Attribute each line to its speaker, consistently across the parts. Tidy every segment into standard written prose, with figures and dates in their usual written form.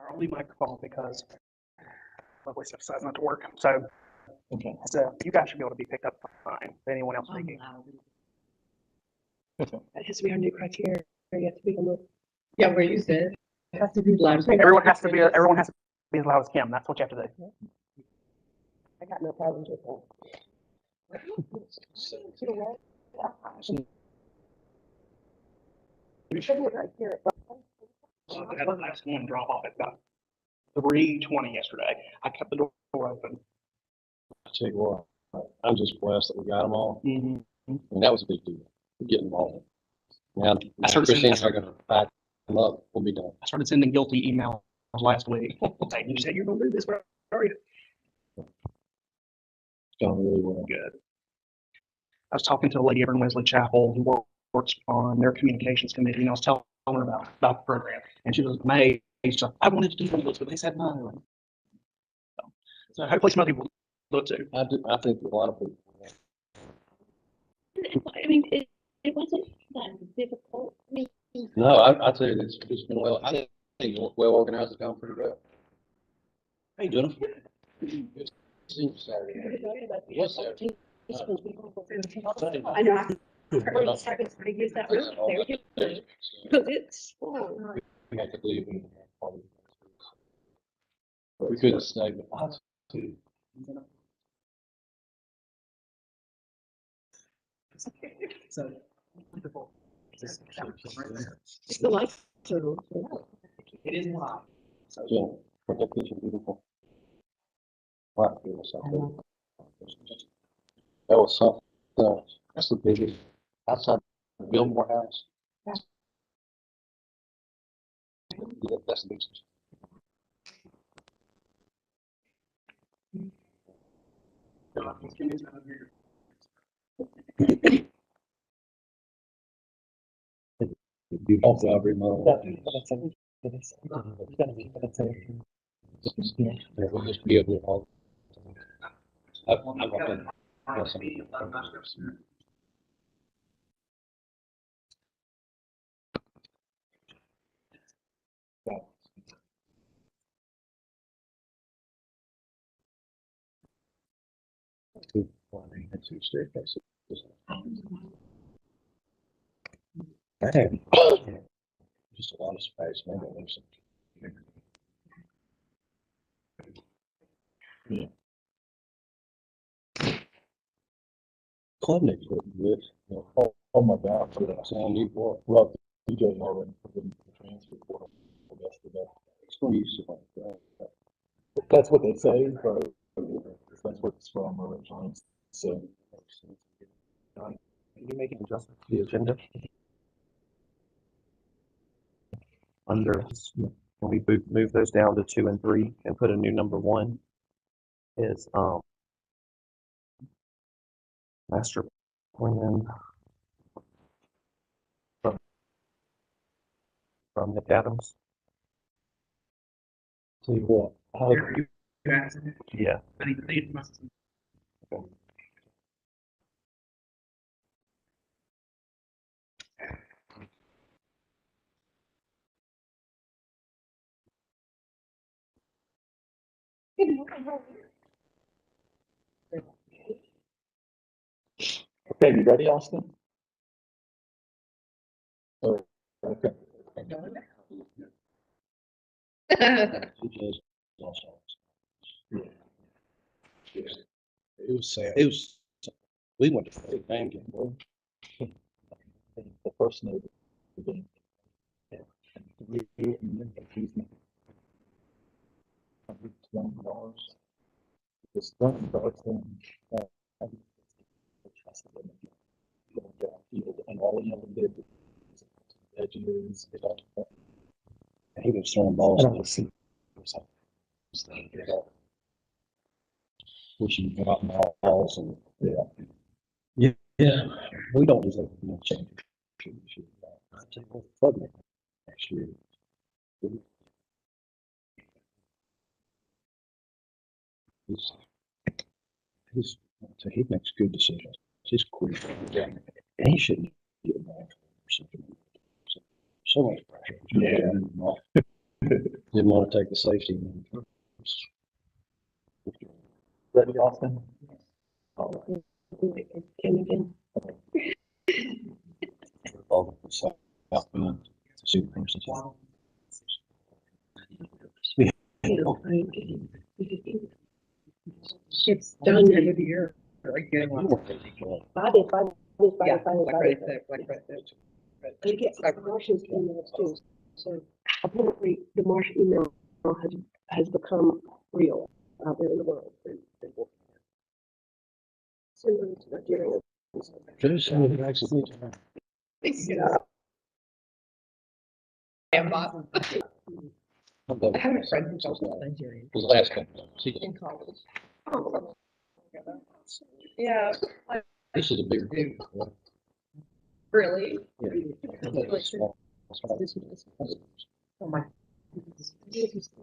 Speaker 1: our only microphone because my voice decides not to work. So,
Speaker 2: Okay.
Speaker 1: you guys should be able to be picked up fine. If anyone else speaking.
Speaker 3: That has to be our new criteria to become a. Yeah, where you said. It has to be loud.
Speaker 1: Everyone has to be as loud as Kim. That's what you have to do.
Speaker 3: I got no problems with that. You shouldn't have right here.
Speaker 1: So I had the last one drop off at about 3:20 yesterday. I kept the door open.
Speaker 2: I tell you what, I'm just blessed that we got them all.
Speaker 1: Mm-hmm.
Speaker 2: And that was a big deal. Getting them all. Now,
Speaker 1: I started
Speaker 2: Christine
Speaker 1: saying-
Speaker 2: and I are gonna pack them up. We'll be done.
Speaker 1: I started sending guilty emails last week. Saying, you said you're going to do this, where are you?
Speaker 2: It's going really well.
Speaker 1: Good. I was talking to a lady over in Wesley Chapel who works on their communications committee, and I was telling her about the program, and she was amazed. She's like, I wanted to do this, but they said no. So hopefully some other people do it too.
Speaker 2: I think a lot of people.
Speaker 4: I mean, it wasn't that difficult. I mean,
Speaker 2: No, I tell you, it's been well. I think well organized. It's gone pretty well. How you doing? It seems Saturday. Yes, Saturday.
Speaker 3: I know. I started to use that word there. Because it's full.
Speaker 2: We had to leave. But we couldn't stay, but I too.
Speaker 1: So wonderful.
Speaker 3: It's the life.
Speaker 1: It is live. So
Speaker 2: Yeah, but that picture beautiful. Wow, it was something. That was something else. That's the biggest outside the Billmore house. Yeah, that's the biggest. Also, every month. We'll just be able to all. Two staircases. Just a lot of space, maybe there's some. Yeah. Club next week, good. Oh my God, for that sound you brought. Well, DJ already put in the transfer portal yesterday. It's going to use something like that. That's what they say, but that's what it's from originally. So.
Speaker 5: Are you making adjustments to the agenda? Under, when we move those down to 2 and 3 and put a new number 1 is, master plan from Nick Adams.
Speaker 2: Tell you what, how,
Speaker 5: Yeah.
Speaker 2: okay, you ready, Austin? Oh, okay. It was sad. It was, we went to the game, boy. The first neighbor. $20. It's $20 and all he ever did was edges. And he was throwing balls. We should go out and balls and yeah. We don't deserve no change. I think we'll flood it next year. So he makes good decisions. He's quick. And he shouldn't get back or something. So much pressure. Yeah. Didn't want to take the safety.
Speaker 5: Ready, Austin?
Speaker 2: All the South Bend to see the person.
Speaker 3: It's done.
Speaker 1: End of the year. Like getting lots of. Yeah, like right there, like right there.
Speaker 3: They get Marshall's emails too, so apparently the Marsh email has become real out there in the world. Similar to the hearing.
Speaker 2: Finish some of the actually.
Speaker 1: Yeah. And Bob, I had a friend who's also Nigerian
Speaker 2: Was last one.
Speaker 1: in college. Oh. Yeah,
Speaker 2: This is a bigger.
Speaker 1: Dude. really?
Speaker 2: Small.
Speaker 1: Oh my.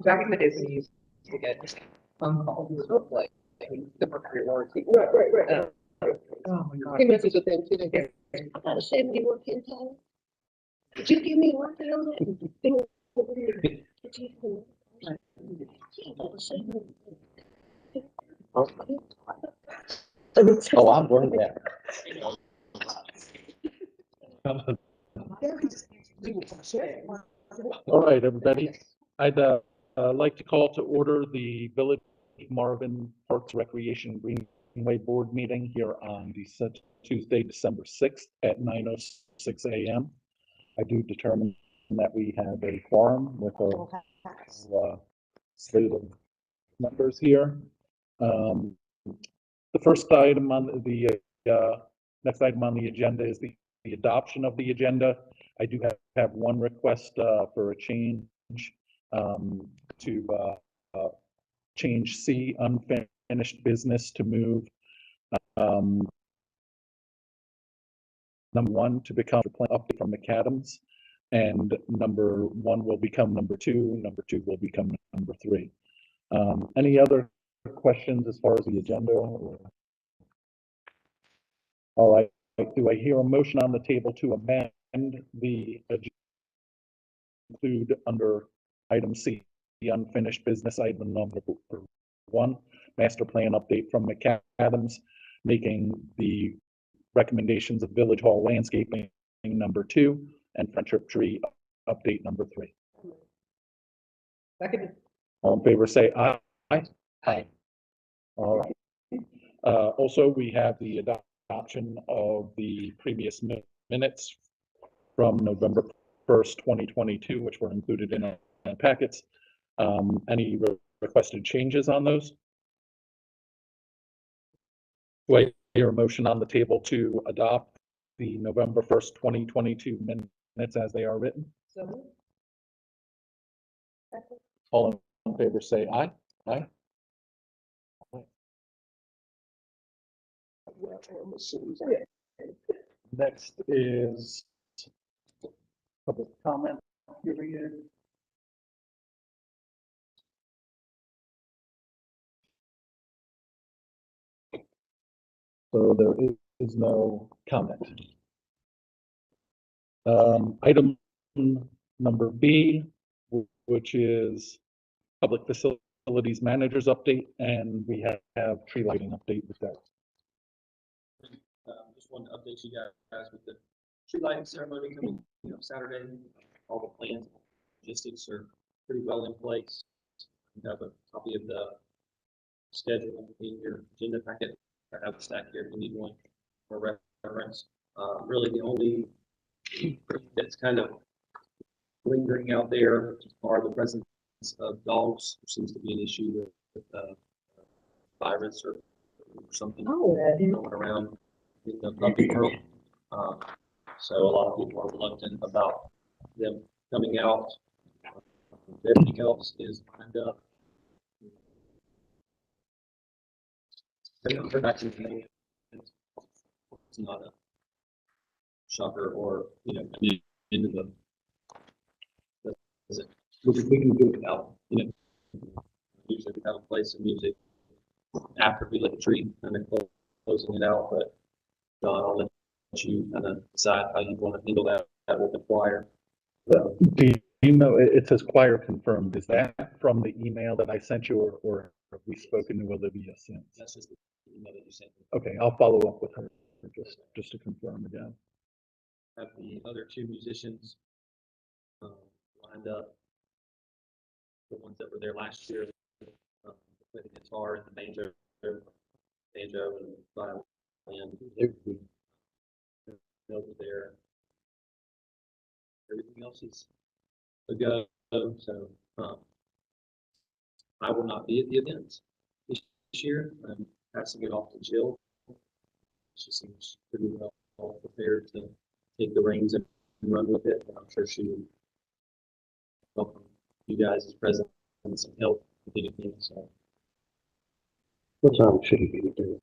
Speaker 1: Back in the days when you used to get phone calls, like the Mercury warranty.
Speaker 3: Right.
Speaker 1: Oh my god.
Speaker 3: He messes with them too. I got a 71 pin tile. Did you give me a warranty on that? Thing over here. Did you give me one? Yeah, that was 71.
Speaker 2: Oh, I've learned that.
Speaker 6: All right, everybody. I'd like to call to order the Village of Marvin Parks Recreation Greenway Board meeting here on Tuesday, December 6th at 9:06 a.m. I do determine that we have a quorum with a slate of members here. The first item on next item on the agenda is the adoption of the agenda. I do have one request for a change to change C, unfinished business, to move number 1 to become a plan update from McAdams, and number 1 will become number 2, number 2 will become number 3. Any other questions as far as the agenda? All right, do I hear a motion on the table to amend the agenda, include under item C, the unfinished business item number 1, master plan update from McAdams, making the recommendations of Village Hall landscaping number 2, and Friendship Tree update number 3.
Speaker 1: Second.
Speaker 6: All in favor, say aye. Aye. All right. Also, we have the adoption of the previous minutes from November 1st, 2022, which were included in our packets. Any requested changes on those? Do I hear a motion on the table to adopt the November 1st, 2022 minutes as they are written?
Speaker 1: So.
Speaker 6: All in favor, say aye. Aye. Next is public comment period. So there is no comment. Item number B, which is public facilities managers update, and we have tree lighting update with that.
Speaker 7: Just wanted to update you guys with the tree lighting ceremony coming, Saturday. All the plans, logistics are pretty well in place. You have a copy of the schedule in your agenda packet. I have a stack here if you need one for reference. Really the only that's kind of lingering out there are the presence of dogs. There seems to be an issue with virus or something going around in the puppy world. So a lot of people are reluctant about them coming out. Everything else is lined up. It's not a shocker or, into the we can do it without, usually we have a place of music after we let the tree kind of closing it out, but John, I'll let you kind of decide how you want to handle that with the choir.
Speaker 6: Do email, it says choir confirmed. Is that from the email that I sent you, or have we spoken to Olivia since?
Speaker 7: That's just the email that you sent me.
Speaker 6: Okay, I'll follow up with her just to confirm again.
Speaker 7: Have the other two musicians lined up. The ones that were there last year, with the guitar and the banjo and violin. Over there. Everything else is a go. So I will not be at the event this year. I'm passing it off to Jill. She seems pretty well prepared to take the reins and run with it. And I'm sure she would welcome you guys as president and some help with anything. So
Speaker 2: What time should he be there?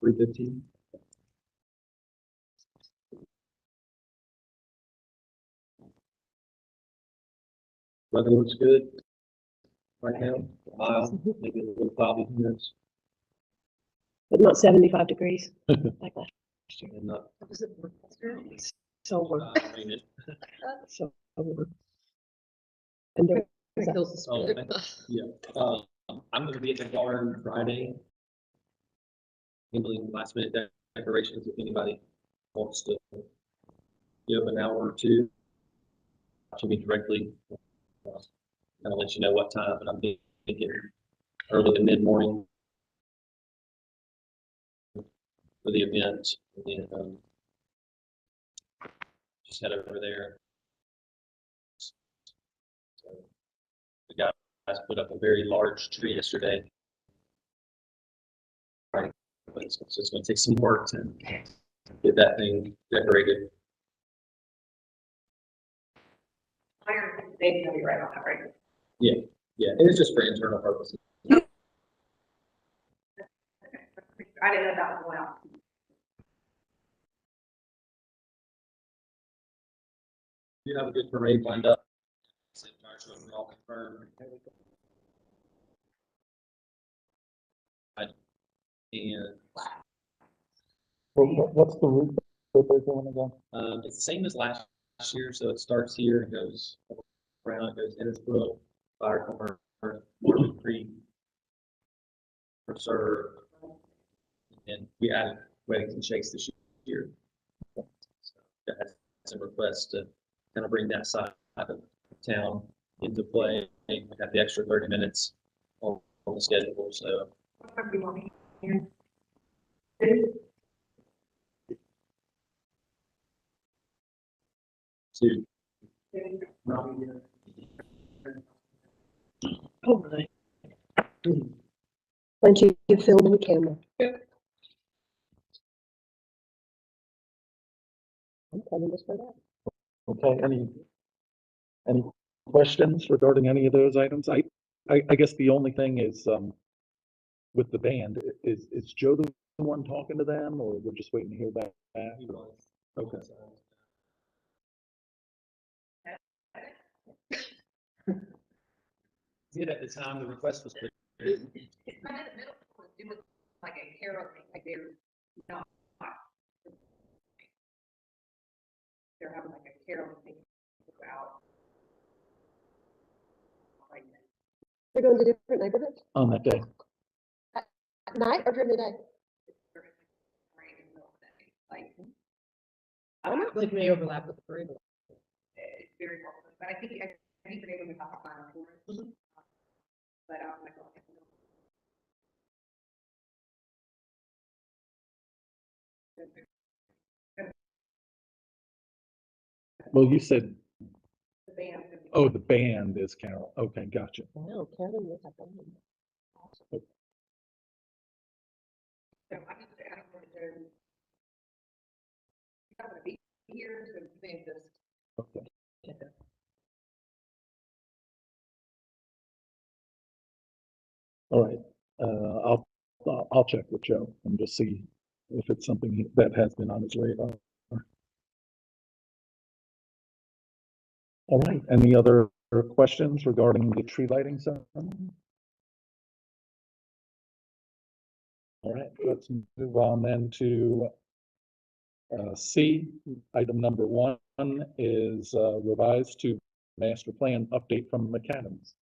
Speaker 7: 3:15. Weather looks good right now. Maybe a little cloudy. Who knows?
Speaker 3: But not 75 degrees like last year.
Speaker 7: And not
Speaker 3: So we're,
Speaker 7: raining.
Speaker 3: so we're. And there.
Speaker 7: Oh, yeah. I'm going to be at the garden Friday. Handling last minute decorations. If anybody wants to give an hour or two to me directly, I'll let you know what time. But I'm thinking early to mid morning for the event. And then just head over there. So the guys put up a very large tree yesterday. Right, but it's just going to take some work to get that thing decorated.
Speaker 3: They know you're right on that, right?
Speaker 7: Yeah, and it's just for internal purposes.
Speaker 3: I didn't know that was going on.
Speaker 7: You have a good parade lined up. We're all confirmed. And
Speaker 6: What's the route that they're doing again?
Speaker 7: it's the same as last year, so it starts here and goes around, goes Innisbrook, Fire Corner, Marvin Creek, Preserve, and we added weddings and shakes this year. So that has some requests to kind of bring that side of town into play. We have the extra 30 minutes on the schedule, so. Two.
Speaker 3: Oh my. Plenty of film and camera. I'm coming just for that.
Speaker 6: Okay, any questions regarding any of those items? I guess the only thing is, with the band, is Joe the one talking to them, or we're just waiting to hear back? Okay.
Speaker 7: Did at the time the request was put.
Speaker 3: It's kind of the middle school is doing like a carol thing, like they're not. They're having like a carol thing out. They're going to different neighborhoods
Speaker 6: On that day.
Speaker 3: at night or during the day? Like, I don't know. Like may overlap with the parade. It's very important, but I think they're able to talk about it. But I was like, oh,
Speaker 6: Well, you said,
Speaker 3: the band.
Speaker 6: oh, the band is Carol. Okay, gotcha.
Speaker 3: Wow, Kevin was a band. So I just asked them to. I'm gonna be here, so they just.
Speaker 6: Okay. All right, I'll check with Joe and just see if it's something that has been on his radar. All right, any other questions regarding the tree lighting ceremony? All right, let's move on then to C, item number 1 is revised to master plan update from McAdams.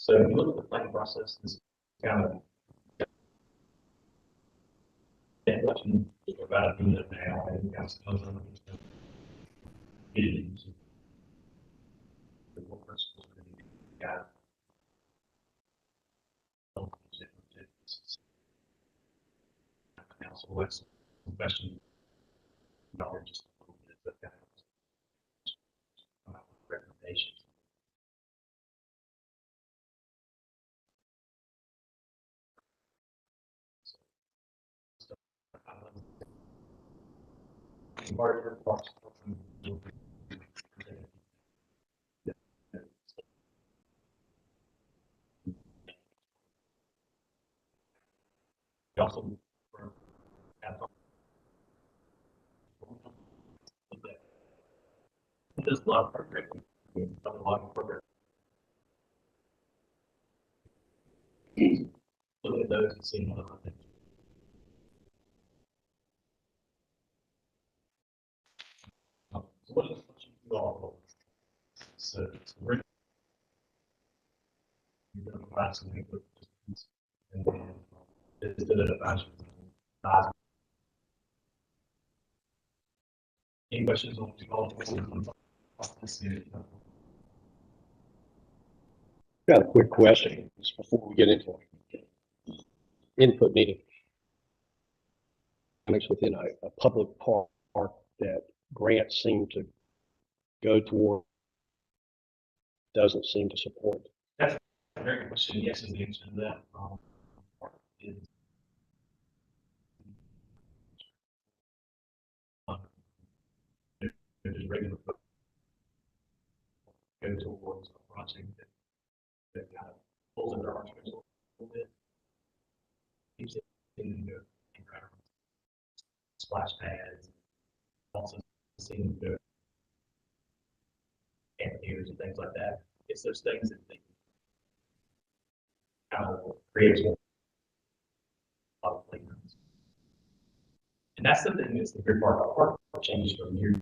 Speaker 1: So if you look at the planning process, this kind of election is about a minute now, and you guys know them. Meetings. The board principals are gonna be got. Now, so what's the question? No, just a little bit of that. Recommendations. Part of your thoughts. Also. There's a lot of program. A lot of program. Look at those and see what other things. So what is
Speaker 2: So we're going to provide some input, and then it's the advisory. Any questions on
Speaker 8: Got a quick question just before we get into input meeting. It's within a public park that grants seem to go toward, doesn't seem to support.
Speaker 2: That's a very good question. Yes, is the answer to that. Is, there's regular go towards a project that kind of pulls in their heartstrings a little bit. Keeps it in the splash pads, also seeing the amphitheaters and things like that. It's those things that they kind of create a lot of playgrounds. And that's the thing that's the good part about park changes from year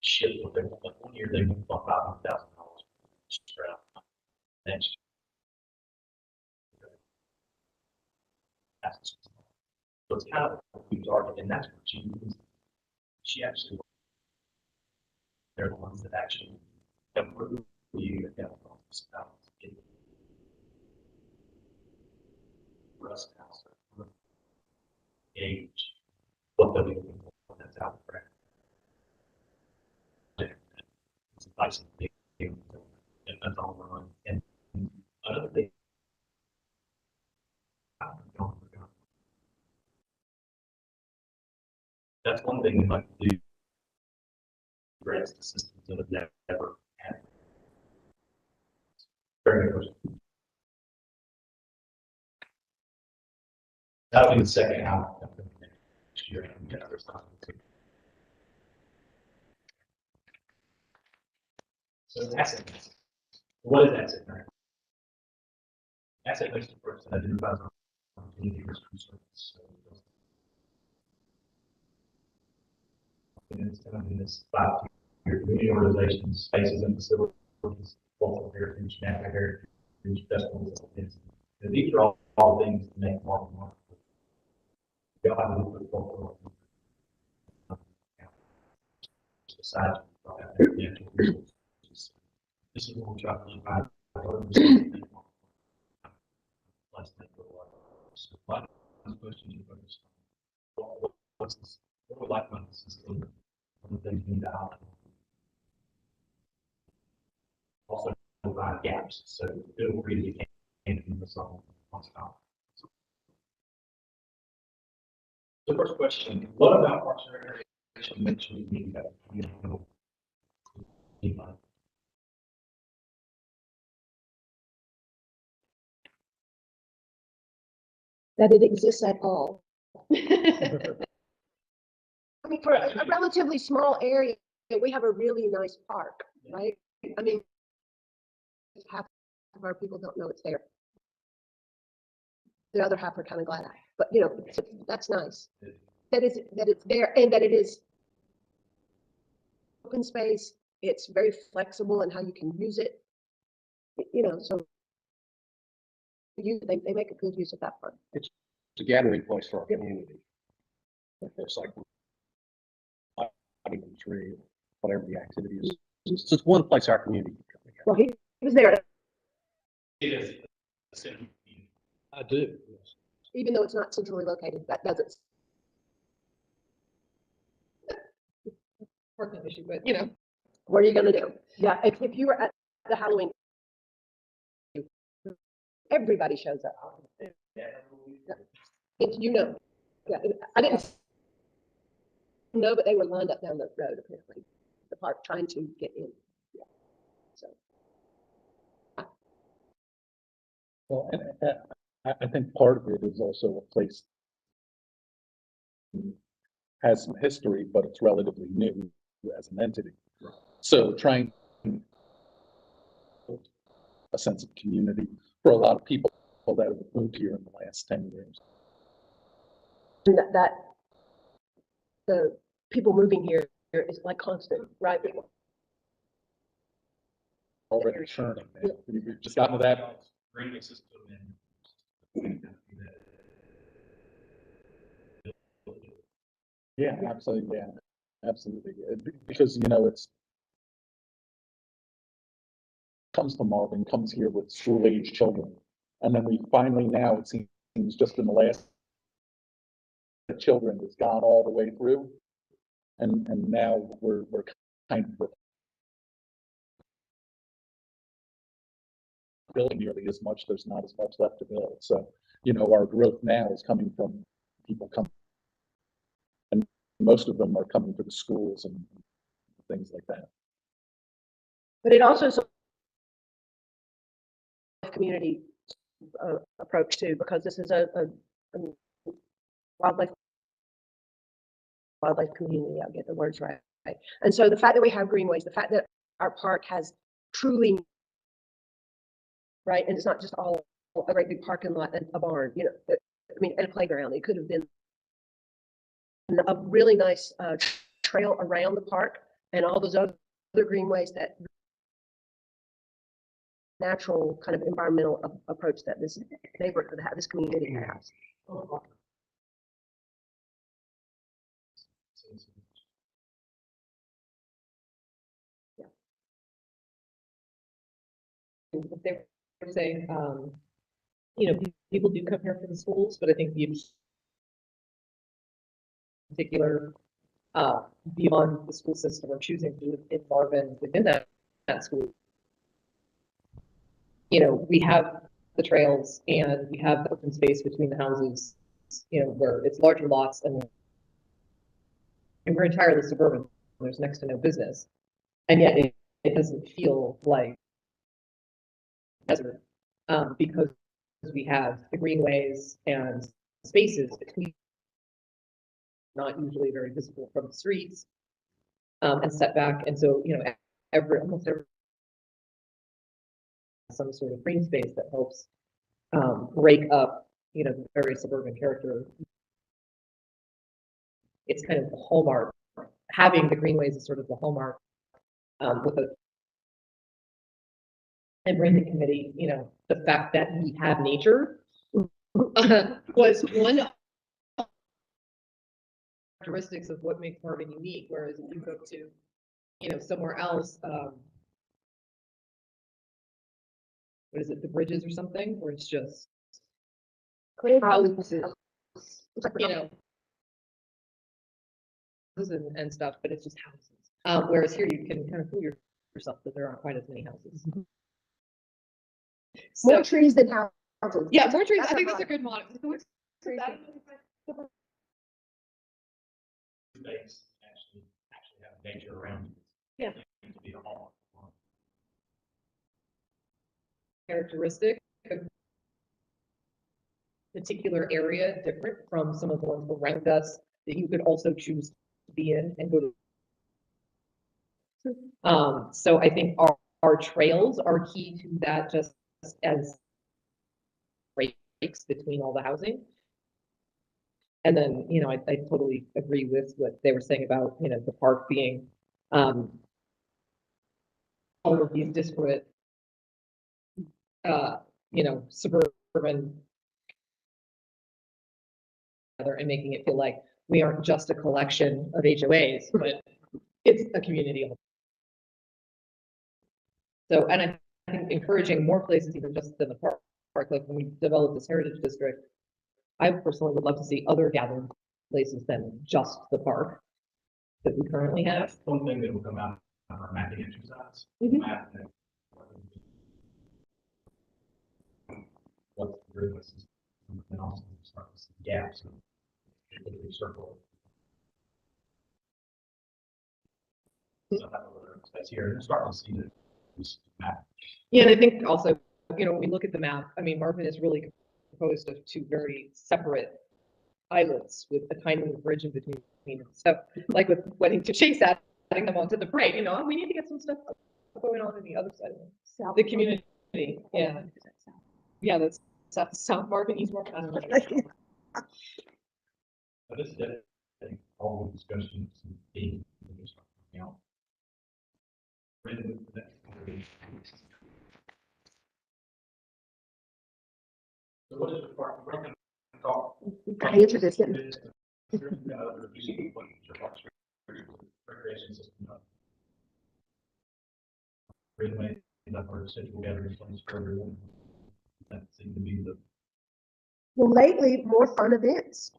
Speaker 2: shift with them. Like 1 year they went about $500,000 next year. So it's kind of a huge argument, and that's what she actually, they're the ones that actually approve you and have this about Russ House age, what they'll be looking for that's out there. It's a nice thing, and that's all run. And another thing, that's one thing we like to do. Grants the systems that have never had. Very good question. That'll be the second half of next year. And get others on too. So asset base. What is asset base? Asset base is the person that identifies opportunity risk research. So it's kind of in this 5-year community organizations, spaces and facilities, cultural heritage, natural heritage, festivals, and these are all things that make market market. You have to look at cultural besides natural resources. This is what we try to provide. Let's think of what questions you focus on. What's this? What do we like about the system? What do things need to happen? Also provide gaps, so feel free to get in the song. The first question: what about Parks and Recreation makes you need that?
Speaker 3: That it exists at all. I mean, for a relatively small area, we have a really nice park, right? I mean, half of our people don't know it's there. The other half are kind of glad, but you know, that's nice. That it's there and that it is open space. It's very flexible in how you can use it. You know, so they make a good use of that part.
Speaker 8: It's a gathering place for our community. It's like lighting a tree, whatever the activity is. It's just one place our community can come together.
Speaker 3: Well, he was there,
Speaker 2: It is.
Speaker 8: I do. Yes.
Speaker 3: even though it's not centrally located. That doesn't. Parking issue, but you know, what are you gonna do? Yeah, if you were at the Halloween, everybody shows up. If you know, yeah, I didn't know, but they were lined up down the road apparently, the park trying to get in. Yeah. So.
Speaker 6: Well, and I think part of it is also a place has some history, but it's relatively new as an entity. So trying a sense of community for a lot of people that have moved here in the last 10 years.
Speaker 3: That the people moving here is like constant, right?
Speaker 6: Already churning, man. We've just gotten to that.
Speaker 7: Drainage system and.
Speaker 6: Yeah, absolutely, yeah, absolutely. Because, you know, it's comes to Marvin, comes here with school age children. And then we finally now, it seems just in the last the children has gone all the way through. And now we're kind of building nearly as much, there's not as much left to build. So, you know, our growth now is coming from people coming, and most of them are coming to the schools and things like that.
Speaker 3: But it also is a community approach too, because this is a wildlife community. I'll get the words right. And so the fact that we have greenways, the fact that our park has truly, right, and it's not just all a great big parking lot and a barn, you know, I mean, and a playground. It could have been a really nice trail around the park and all those other greenways, that natural kind of environmental approach that this neighborhood, this community has.
Speaker 9: What they were saying, you know, people do come here for the schools, but I think the particular, beyond the school system or choosing to live in Marvin within that school. You know, we have the trails and we have the open space between the houses, you know, where it's larger lots and we're entirely suburban. There's next to no business. And yet it doesn't feel like desert, because we have the greenways and spaces between, not usually very visible from the streets, and setback. And so, you know, almost every some sort of green space that helps break up, you know, the very suburban character. It's kind of the hallmark. Having the greenways is sort of the hallmark, with a and branding committee, you know, the fact that we have nature was one characteristics of what makes Marvin unique. Whereas if you go to, you know, somewhere else, what is it, the bridges or something, where it's just, you know, and stuff, but it's just houses. Whereas here you can kind of fool yourself that there aren't quite as many houses.
Speaker 3: More trees than houses.
Speaker 9: Yeah, more trees. I think that's a good model.
Speaker 7: Space actually have nature around
Speaker 9: Yeah.
Speaker 7: it. To be a hall.
Speaker 9: Characteristic of particular area different from some of the ones around us that you could also choose to be in and go to. So I think our trails are key to that, just as breaks between all the housing. And then, you know, I totally agree with what they were saying about, you know, the park being all of these disparate, you know, suburban, and making it feel like we aren't just a collection of HOAs, but it's a community. So, and I think encouraging more places, even just than the park, like when we develop this heritage district, I personally would love to see other gathering places than just the park that we currently have.
Speaker 7: That's one thing that will come out of our mapping exercise.
Speaker 9: Mhm.
Speaker 7: Map what's the grid system, and also start to see gaps. Circle. So that's here, and start to see this map.
Speaker 9: Yeah, and I think also, you know, when we look at the map, I mean, Marvin is really composed of two very separate islets with a tiny little bridge in between. So, like with wedding to Chase, adding them onto the parade, you know, we need to get some stuff going on the other side of the community. Yeah, yeah, that's South Marvin, East Marvin. I don't know.
Speaker 7: But this is all the discussions being
Speaker 3: I answered this, didn't
Speaker 6: That seemed to be the.
Speaker 3: Well, lately, more fun events.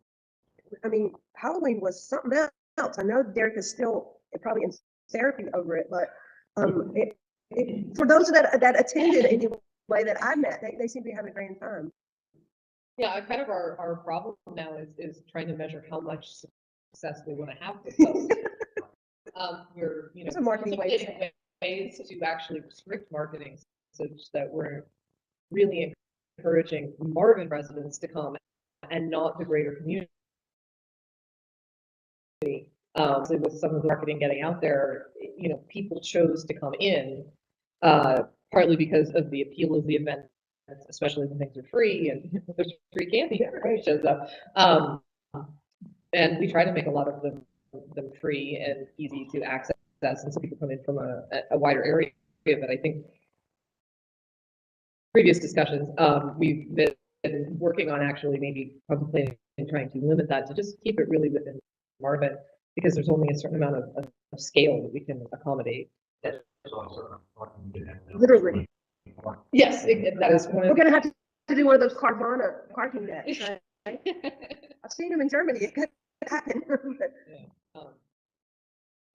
Speaker 3: I mean, Halloween was something else. I know Derek is still probably in therapy over it, but for those that attended anyway that I met, they seem to be having a great time.
Speaker 9: Yeah, kind of our problem now is trying to measure how much success we want to have with those. We're,
Speaker 3: It's a marketing way.
Speaker 9: contemplating ways to actually restrict marketing such that we're really encouraging Marvin residents to come and not the greater community. So with some of the marketing getting out there, people chose to come in, partly because of the appeal of the event, especially when things are free and there's free candy, everybody shows up. And we try to make a lot of them free and easy to access, and so people come in from a wider area. But I think previous discussions, we've been working on actually maybe contemplating and trying to limit that to just keep it really within Marvin, because there's only a certain amount of scale that we can accommodate.
Speaker 3: Literally.
Speaker 9: Yes, that is one
Speaker 3: We're
Speaker 9: of
Speaker 3: gonna have to do one of those Carvana parking decks. Right? I've seen them in Germany. It could happen.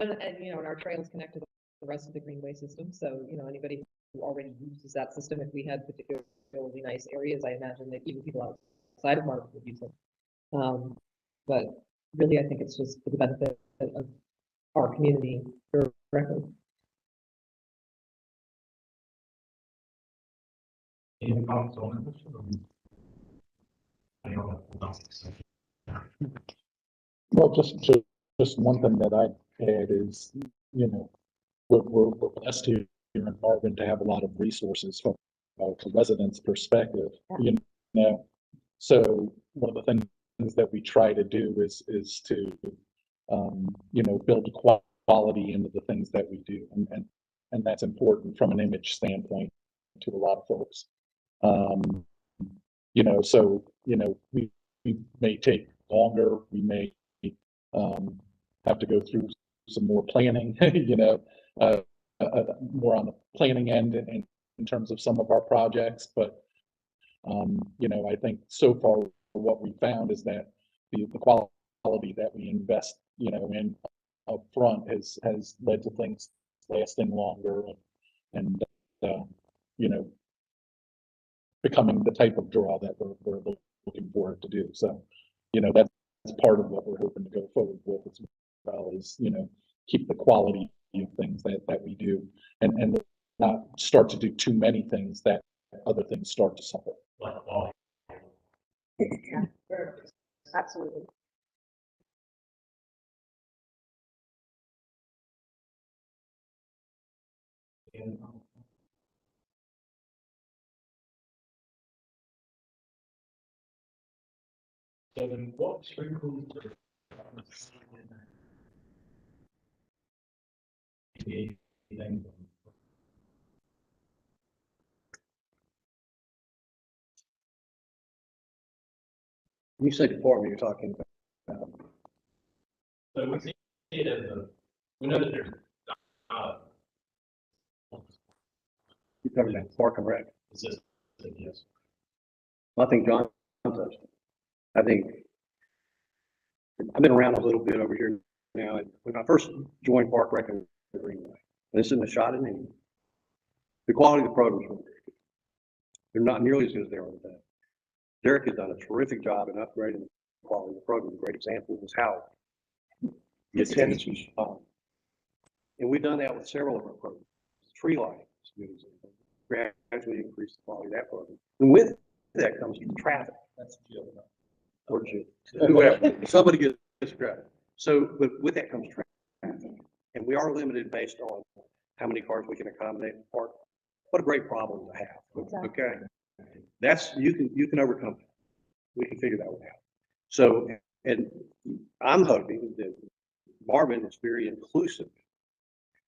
Speaker 9: and and our trails connect to the rest of the greenway system. So, anybody who already uses that system, if we had particularly nice areas, I imagine that even people outside of Marvin would use them. But really, I think it's just for the benefit of our community directly.
Speaker 6: Well, just one thing that I add is, we're blessed here in Marvin to have a lot of resources from a residents' perspective, So one of the things that we try to do is to, build quality into the things that we do. And that's important from an image standpoint to a lot of folks. We may take longer, we may have to go through some more planning, more on the planning end in terms of some of our projects. But, I think so far what we found is that the quality that we invest, in upfront has led to things lasting longer and becoming the type of draw that we're looking for it to do. So, that's part of what we're hoping to go forward with as well is, keep the quality of things that we do and not start to do too many things that other things start to suffer.
Speaker 3: Yeah, absolutely.
Speaker 6: So then what sprinkles
Speaker 8: You say department, you're talking about.
Speaker 6: So we see it as we know that there's,
Speaker 8: You're talking about Park and Rec.
Speaker 6: it's just, yes.
Speaker 8: I think John touched it. I think I've been around a little bit over here now. And when I first joined Park Rec and Greenway, and this isn't a shot at any, the quality of the programs were very good. They're not nearly as good as they are today. Derek has done a terrific job in upgrading the quality of the program. A great example was how the attendance was on. And we've done that with several of our programs. Tree lighting, gradually increase the quality of that program. And with that comes the traffic.
Speaker 6: That's Jill.
Speaker 8: Or whoever, somebody gets credit. So, but with that comes traffic. And we are limited based on how many cars we can accommodate in the park. What a great problem to have.
Speaker 3: Exactly.
Speaker 8: Okay. That's, you can overcome that. We can figure that one out. So, and I'm hoping that Marvin is very inclusive.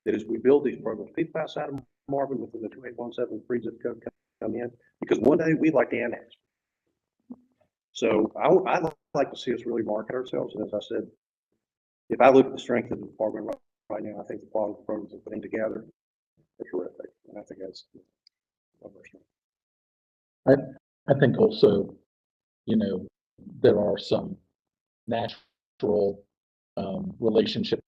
Speaker 8: That as we build these programs, people outside of Marvin within the 28173 zip code come in, because one day we'd like to annex. So I'd like to see us really market ourselves. And as I said, if I look at the strength of the department right now, I think the quality of the programs we're putting together are terrific. And I think that's my personal.
Speaker 6: I think also, you know, there are some natural relationships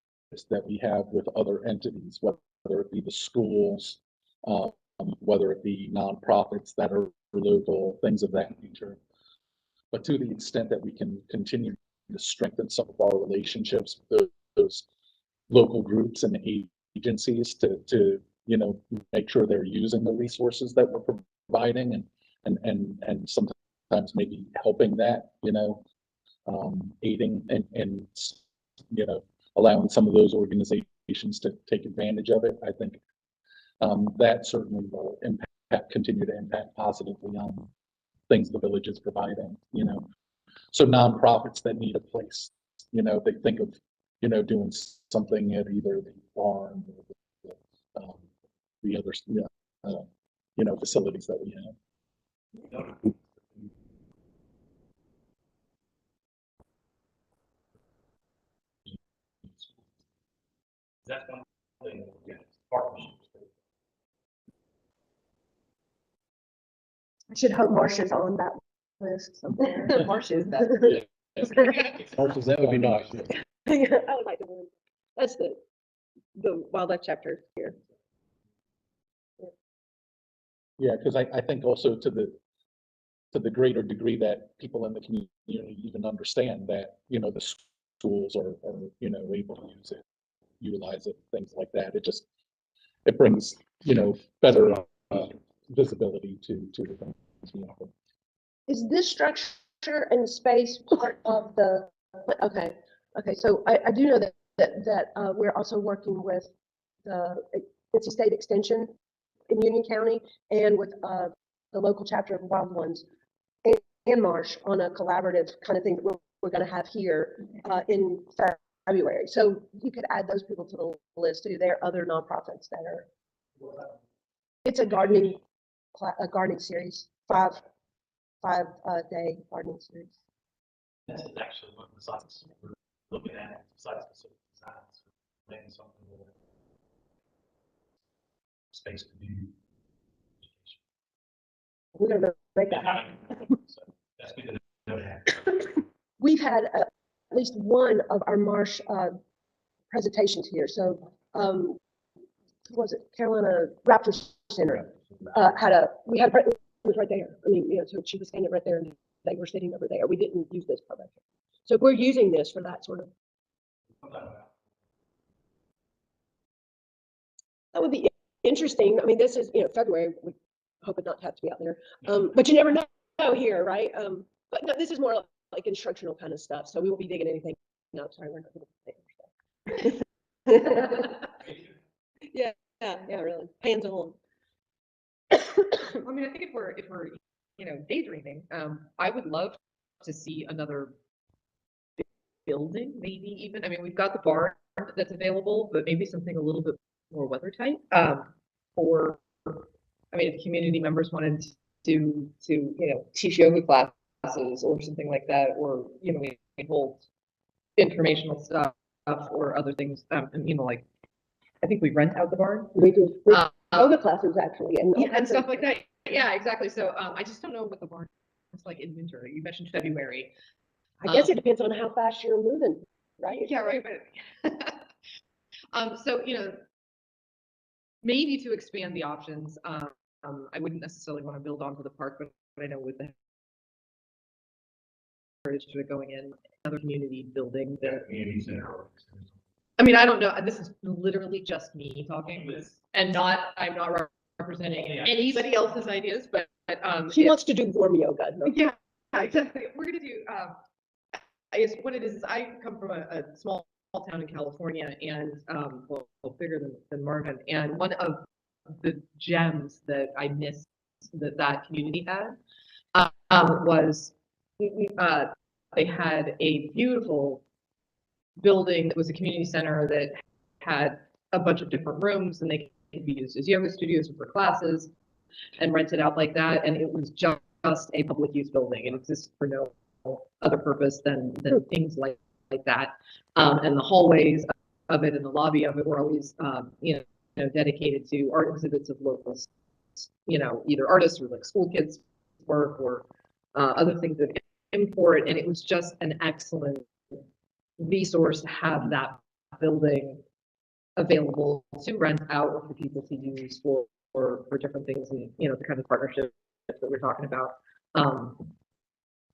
Speaker 6: that we have with other entities, whether it be the schools, whether it be nonprofits that are local, things of that nature. But to the extent that we can continue to strengthen some of our relationships with those local groups and agencies to you know, make sure they're using the resources that we're providing and sometimes maybe helping that, you know, aiding and you know, allowing some of those organizations to take advantage of it. I think that certainly will continue to impact positively on things the village is providing, you know. So nonprofits that need a place, you know, they think of, you know, doing something at either the barn or the other, you know, facilities that we have.
Speaker 2: That's one thing, partnerships.
Speaker 3: I should hope Marcia's on that list somewhere.
Speaker 9: Marsh is that.
Speaker 2: That would be nice.
Speaker 3: I would like to move. That's the wildlife chapter here.
Speaker 6: Yeah, because I think also to the greater degree that people in the community even understand that, you know, the schools are you know, able to use it, utilize it, things like that. It brings, you know, better visibility to the things we offer.
Speaker 3: Is this structure and space part of the, okay, so I do know that we're also working with it's a state extension in Union County and with the local chapter of Wild Ones and Marsh on a collaborative kind of thing that we're going to have here in February. So you could add those people to the list too. There are other nonprofits that are. It's a gardening series, five day gardening series.
Speaker 2: This is actually what the sites we're looking at, site-specific designs, maybe something with space to do.
Speaker 3: We're going to make that happen.
Speaker 2: So that's good to know that.
Speaker 3: We've had at least one of our Marsh presentations here. So who was it? Carolina Raptor Center it was right there. I mean, you know, so she was standing right there and they were sitting over there. We didn't use this part right there. So we're using this for that sort of. That would be interesting. I mean, this is, you know, February. We hope it not have to be out there. But you never know here, right? But no, this is more like instructional kind of stuff. So we won't be digging anything. No, sorry, we're not going to. Yeah, really. Hands on.
Speaker 9: I mean, I think if we're, you know, daydreaming, I would love to see another building, maybe even. I mean, we've got the barn that's available, but maybe something a little bit more weather tight. Or, I mean, if community members wanted to you know, teach yoga classes or something like that, or, you know, we hold informational stuff or other things, and, you know, like, I think we rent out the barn.
Speaker 3: We do yoga classes actually,
Speaker 9: and stuff like that. Yeah, exactly. So I just don't know what the barn is like in winter. You mentioned February.
Speaker 3: I guess it depends on how fast you're moving, right?
Speaker 9: Yeah, right. So, you know, maybe to expand the options. I wouldn't necessarily want to build onto the park, but I know with the heritage going in, another community building that. I mean, I don't know. This is literally just me talking, and I'm not representing anybody else's ideas, but
Speaker 3: She wants to do warm yoga. No?
Speaker 9: Yeah, exactly. We're gonna do. I guess what it is I come from a small town in California, and well, bigger than Marvin, and one of the gems that I missed that community had was they had a beautiful building that was a community center that had a bunch of different rooms, and they could be used as yoga studios for classes and rented out like that. And it was just a public use building. It existed for no other purpose than things like that. And the hallways of it and the lobby of it were always, dedicated to art exhibits of locals, either artists or like school kids work or other things of import. And it was just an excellent resource to have that building available to rent out or for people to use for different things and, the kind of partnerships that we're talking about.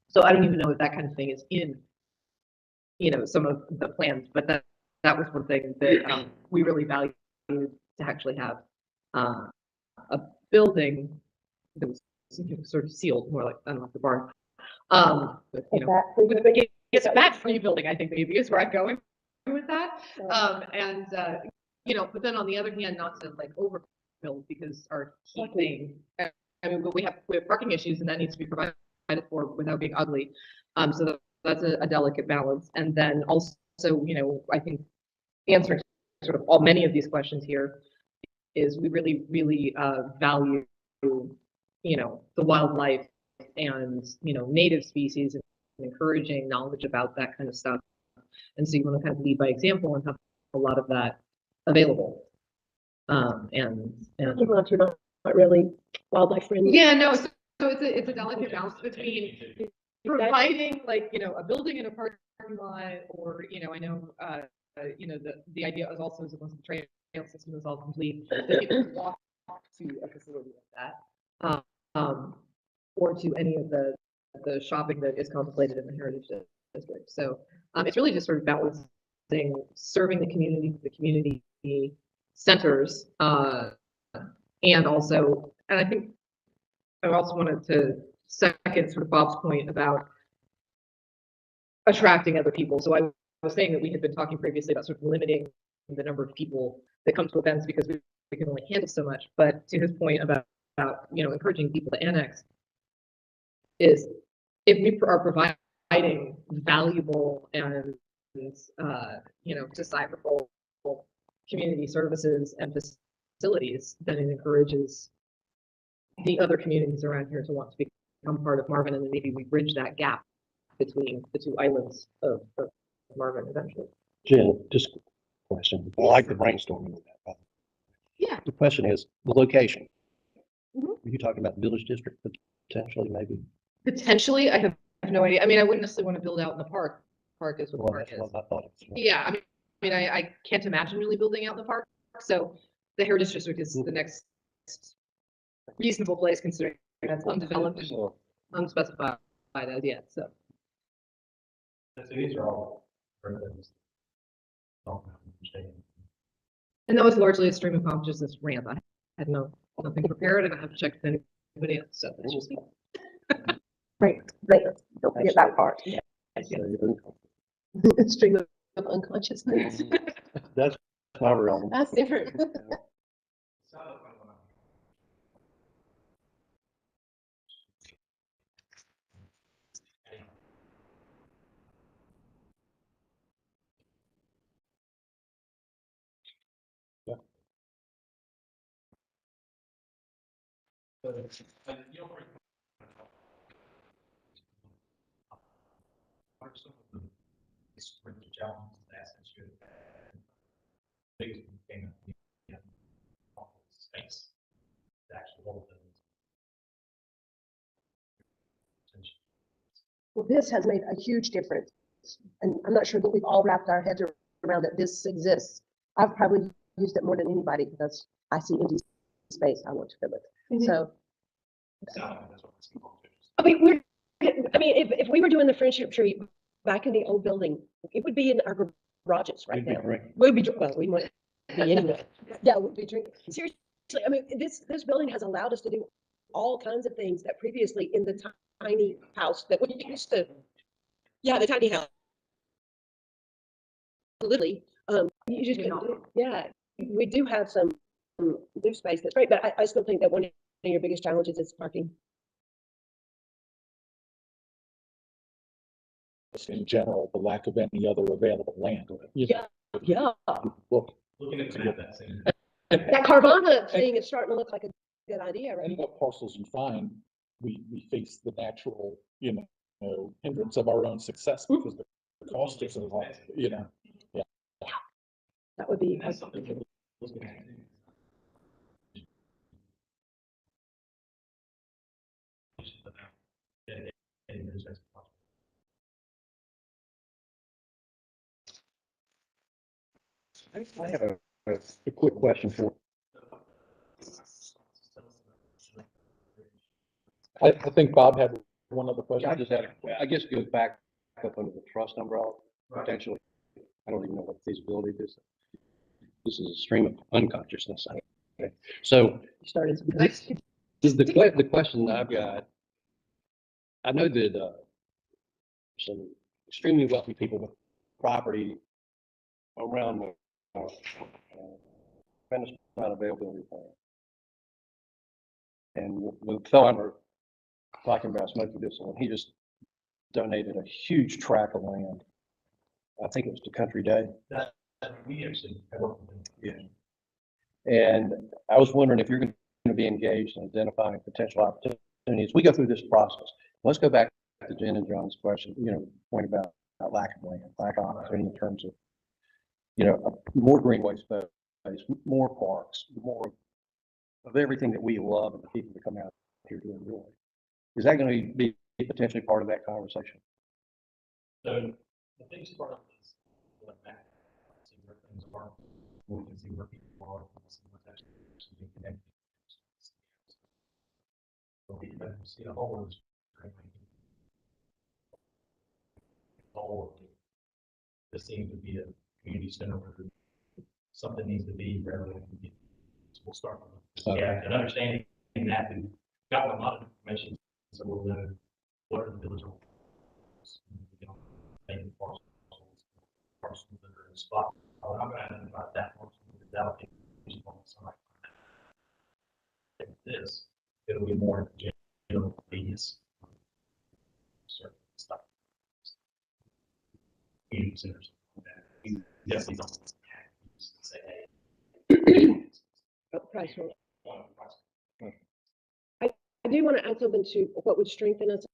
Speaker 9: So I don't even know if that kind of thing is in, some of the plans, but that was one thing that we really valued, to actually have a building that was sort of sealed, more like, I don't know, the barn. But, it's a bat-free building, I think maybe is where I'm going with that. But then on the other hand, not to like overbuild, because our key thing, I mean, we have parking issues, and that needs to be provided for without being ugly. So that's a delicate balance. And then also, I think answering sort of many of these questions here is we really, really value, the wildlife and, native species, and encouraging knowledge about that kind of stuff. And so you want to kind of lead by example and have a lot of that available. And
Speaker 3: You're not really wildlife friendly.
Speaker 9: yeah, no, so it's a delicate balance between providing like, a building in a parking lot, or, I know, the idea is also, as once the trail system is all complete, that people can walk to a facility like that, or to any of the shopping that is contemplated in the Heritage District. So it's really just sort of balancing serving the community centers, and also, and I think I also wanted to second sort of Bob's point about attracting other people. So I was saying that we had been talking previously about sort of limiting the number of people that come to events because we can only handle so much. But to his point about encouraging people to annex, is if we are providing valuable and desirable community services and facilities, then it encourages the other communities around here to want to become part of Marvin, and then maybe we bridge that gap between the two islands of Marvin eventually.
Speaker 2: Jen, just a question. I like the brainstorming with that.
Speaker 9: Yeah.
Speaker 2: The question is the location.
Speaker 9: Mhm.
Speaker 2: Are you talking about village district potentially, maybe?
Speaker 9: Potentially, I have no idea. I mean, I wouldn't necessarily want to build out in the park. Park is what the
Speaker 2: Well,
Speaker 9: park
Speaker 2: that's
Speaker 9: is.
Speaker 2: what I thought.
Speaker 9: Yeah, I mean, I can't imagine really building out in the park. So the Heritage District is the next reasonable place, considering that's undeveloped and
Speaker 2: So,
Speaker 9: unspecified as yet. So
Speaker 2: these are all.
Speaker 9: and that was largely a stream of consciousness rant. I had nothing prepared, and I have to check with anybody else. So that's just me.
Speaker 3: Right. Don't forget that part. Yeah. Stream of unconsciousness.
Speaker 2: That's my realm.
Speaker 3: That's different. Well, this has made a huge difference. And I'm not sure that we've all wrapped our heads around that this exists. I've probably used it more than anybody because I see empty space. I want to fill it. So, I mean, if we were doing the Friendship Tree back in the old building, it would be in our garages right now. We'd be, well, we might be anyway. Yeah, we'd be drinking. Seriously, I mean, this building has allowed us to do all kinds of things that previously in the tiny house that we used to, yeah, the tiny house. Literally, you just couldn't do. Yeah, we do have some new space that's great, but I still think that one of your biggest challenges is parking.
Speaker 6: in general, the lack of any other available land. You know,
Speaker 3: Yeah,
Speaker 6: Look,
Speaker 7: Looking at the map, that's it.
Speaker 3: that Carvana thing is starting to look like a good idea, right?
Speaker 6: and what parcels you find, we face the natural, hindrance of our own success because the cost is so high,
Speaker 3: That would be,
Speaker 7: That's something we're looking at.
Speaker 8: I have a quick question for,
Speaker 6: I think Bob had one other question.
Speaker 8: I just had, I guess it goes back up under the trust umbrella, potentially. I don't even know what feasibility this is. This is a stream of unconsciousness. Okay. So
Speaker 3: started.
Speaker 8: this is the question that I've got. I know that some extremely wealthy people with property around the tremendous amount of availability plan. And the fellow talking about smoking distillate, he just donated a huge tract of land. I think it was to Country Day.
Speaker 7: We actually have worked with them.
Speaker 8: Yeah. And I was wondering if you're going to be engaged in identifying potential opportunities. We go through this process. Let's go back to Jen and John's question, point about lack of land, lack of opportunity in terms of, more greenway space, more parks, more of everything that we love and the people that come out here to enjoy. Is that going to be potentially part of that conversation?
Speaker 7: So the biggest part of this, like that, see where things are, we can see where people are, we can see what's actually being connected. So we can see a whole of this. All of it. This seems to be a community center where something needs to be rather than we'll start with. Yeah, and understanding that and got a lot of information, so we'll know what are the village rules, making parcels that are in the spot. I'm gonna identify that parcel because that'll take somebody. This, it'll be more general convenience. Certain stuff. Community centers. Yes, these don't say, hey.
Speaker 3: Price point. I do want to add something to what would strengthen us.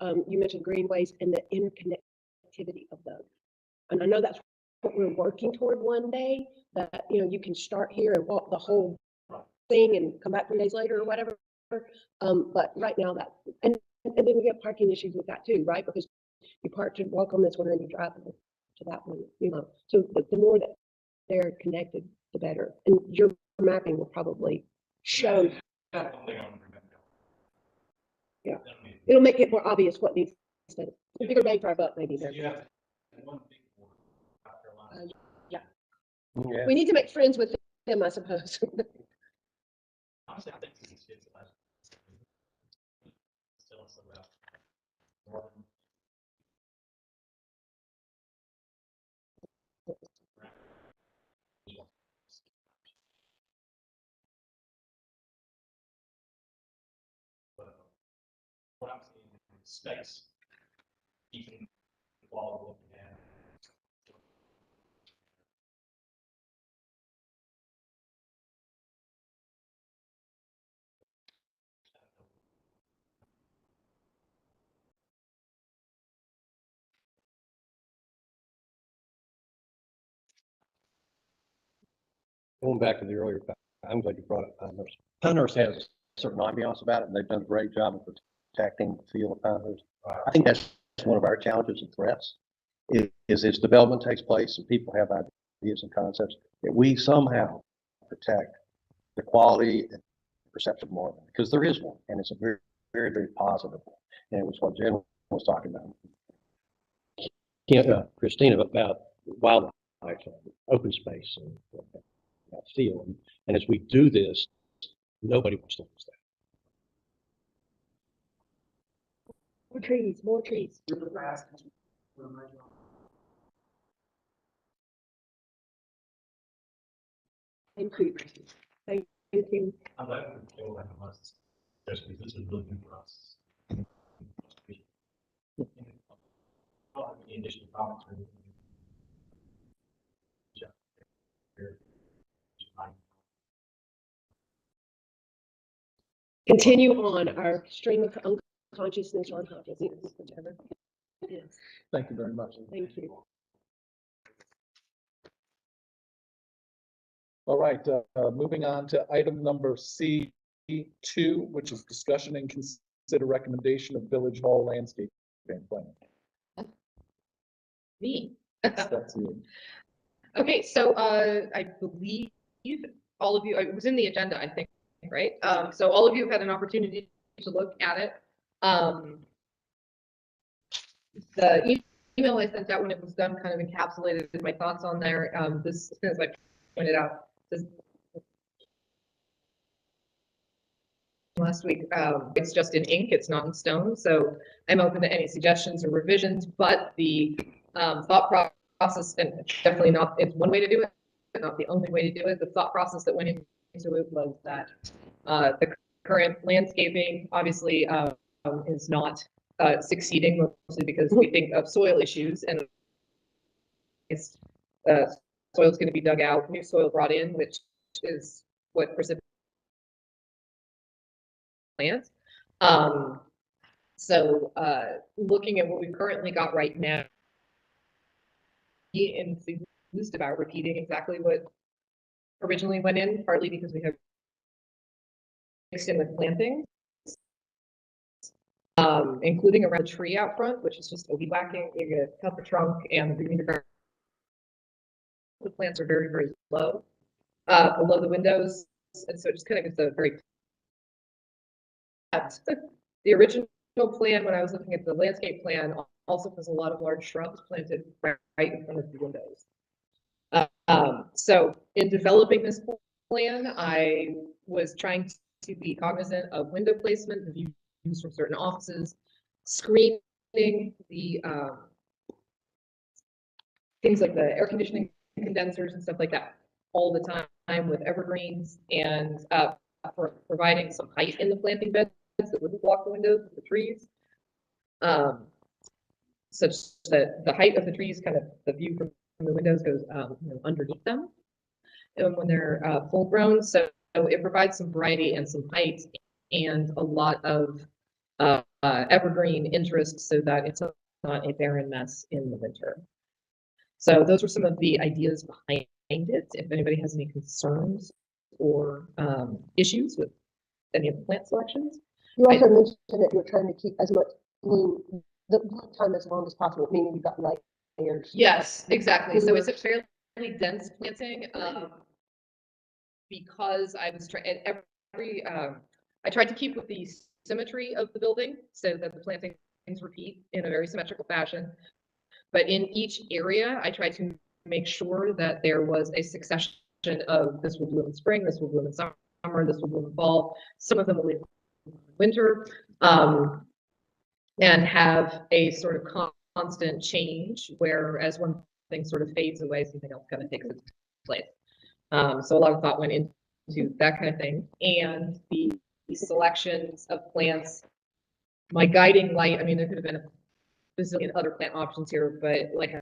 Speaker 3: You mentioned greenways and the interconnectivity of those. And I know that's what we're working toward one day, that, you can start here and walk the whole thing and come back 3 days later or whatever. But right now and then we get parking issues with that too, right? Because you park to walk on this one and you drive to that one, So the more that they're connected, the better. And your mapping will probably show. Yeah, it'll make it more obvious what needs to, a bigger bang for our buck maybe there.
Speaker 7: Yeah.
Speaker 3: Yeah,
Speaker 8: Yeah.
Speaker 3: we need to make friends with them, I suppose.
Speaker 7: Honestly, I think these kids are still about more than what I'm seeing in space, keeping the quality of the air.
Speaker 8: Going back to the earlier, I'm glad you brought up Pinehurst. Pinehurst has a certain ambiance about it, and they've done a great job of protecting the feel of Pinehurst. I think that's one of our challenges and threats, is as development takes place and people have ideas and concepts, that we somehow protect the quality and perception of Marvin, because there is one, and it's a very, very, very positive one. And it was what Jen was talking about. Christina, about wildlife, open space, and that feel. And as we do this, nobody wants to lose that.
Speaker 3: More trees, more trees. Thank you. Thank you.
Speaker 7: I'm glad we feel like a must, just because this is really good for us. any additional comments or anything.
Speaker 3: Continue on our stream of unconsciousness or unconsciousness, whichever. Yes,
Speaker 6: Thank you very much.
Speaker 3: thank you.
Speaker 6: All right, moving on to item number C2, which is discussion and consider recommendation of Village Hall landscape plan.
Speaker 9: Me.
Speaker 6: That's you.
Speaker 9: Okay, so I believe all of you, it was in the agenda, I think, right? So all of you have had an opportunity to look at it. The email I sent out when it was done kind of encapsulated my thoughts on there. This, as I pointed out, this last week, it's just in ink, it's not in stone. So I'm open to any suggestions or revisions, but the thought process, and definitely not, it's one way to do it, but not the only way to do it. The thought process that went into it was that the current landscaping obviously is not succeeding, mostly because we think of soil issues, and it's soil's going to be dug out, new soil brought in, which is what precipitates plants. So looking at what we've currently got right now, be enthused about repeating exactly what originally went in, partly because we have mixed in with planting, including around the tree out front, which is just a weed whacking. You're gonna cut the trunk and the plants are very, very low below the windows, and so it just kind of gives a very the original plan when I was looking at the landscape plan also has a lot of large shrubs planted right in front of the windows. So in developing this plan, I was trying to be cognizant of window placement, the views from certain offices, screening the things like the air conditioning condensers and stuff like that all the time with evergreens, and for providing some height in the planting beds that wouldn't block the windows with the trees, such that the height of the trees, kind of the view from the windows goes underneath them, and when they're full grown, so it provides some variety and some height and a lot of evergreen interest, so that it's not a barren mess in the winter. So those were some of the ideas behind it. If anybody has any concerns or issues with any of the plant selections.
Speaker 3: You also mentioned that you're trying to keep as much the time as long as possible, meaning you've got layers.
Speaker 9: Yes, exactly. So it's a fairly dense planting, because I was trying every I tried to keep with the symmetry of the building so that the plantings repeat in a very symmetrical fashion. But in each area, I tried to make sure that there was a succession of this will bloom in spring, this will bloom in summer, this will bloom in fall. Some of them will bloom in winter, and have a sort of constant change, where as one thing sort of fades away, something else kind of takes its place. So a lot of thought went into that kind of thing, and the selections of plants. My guiding light, I mean, there could have been a bazillion other plant options here, but like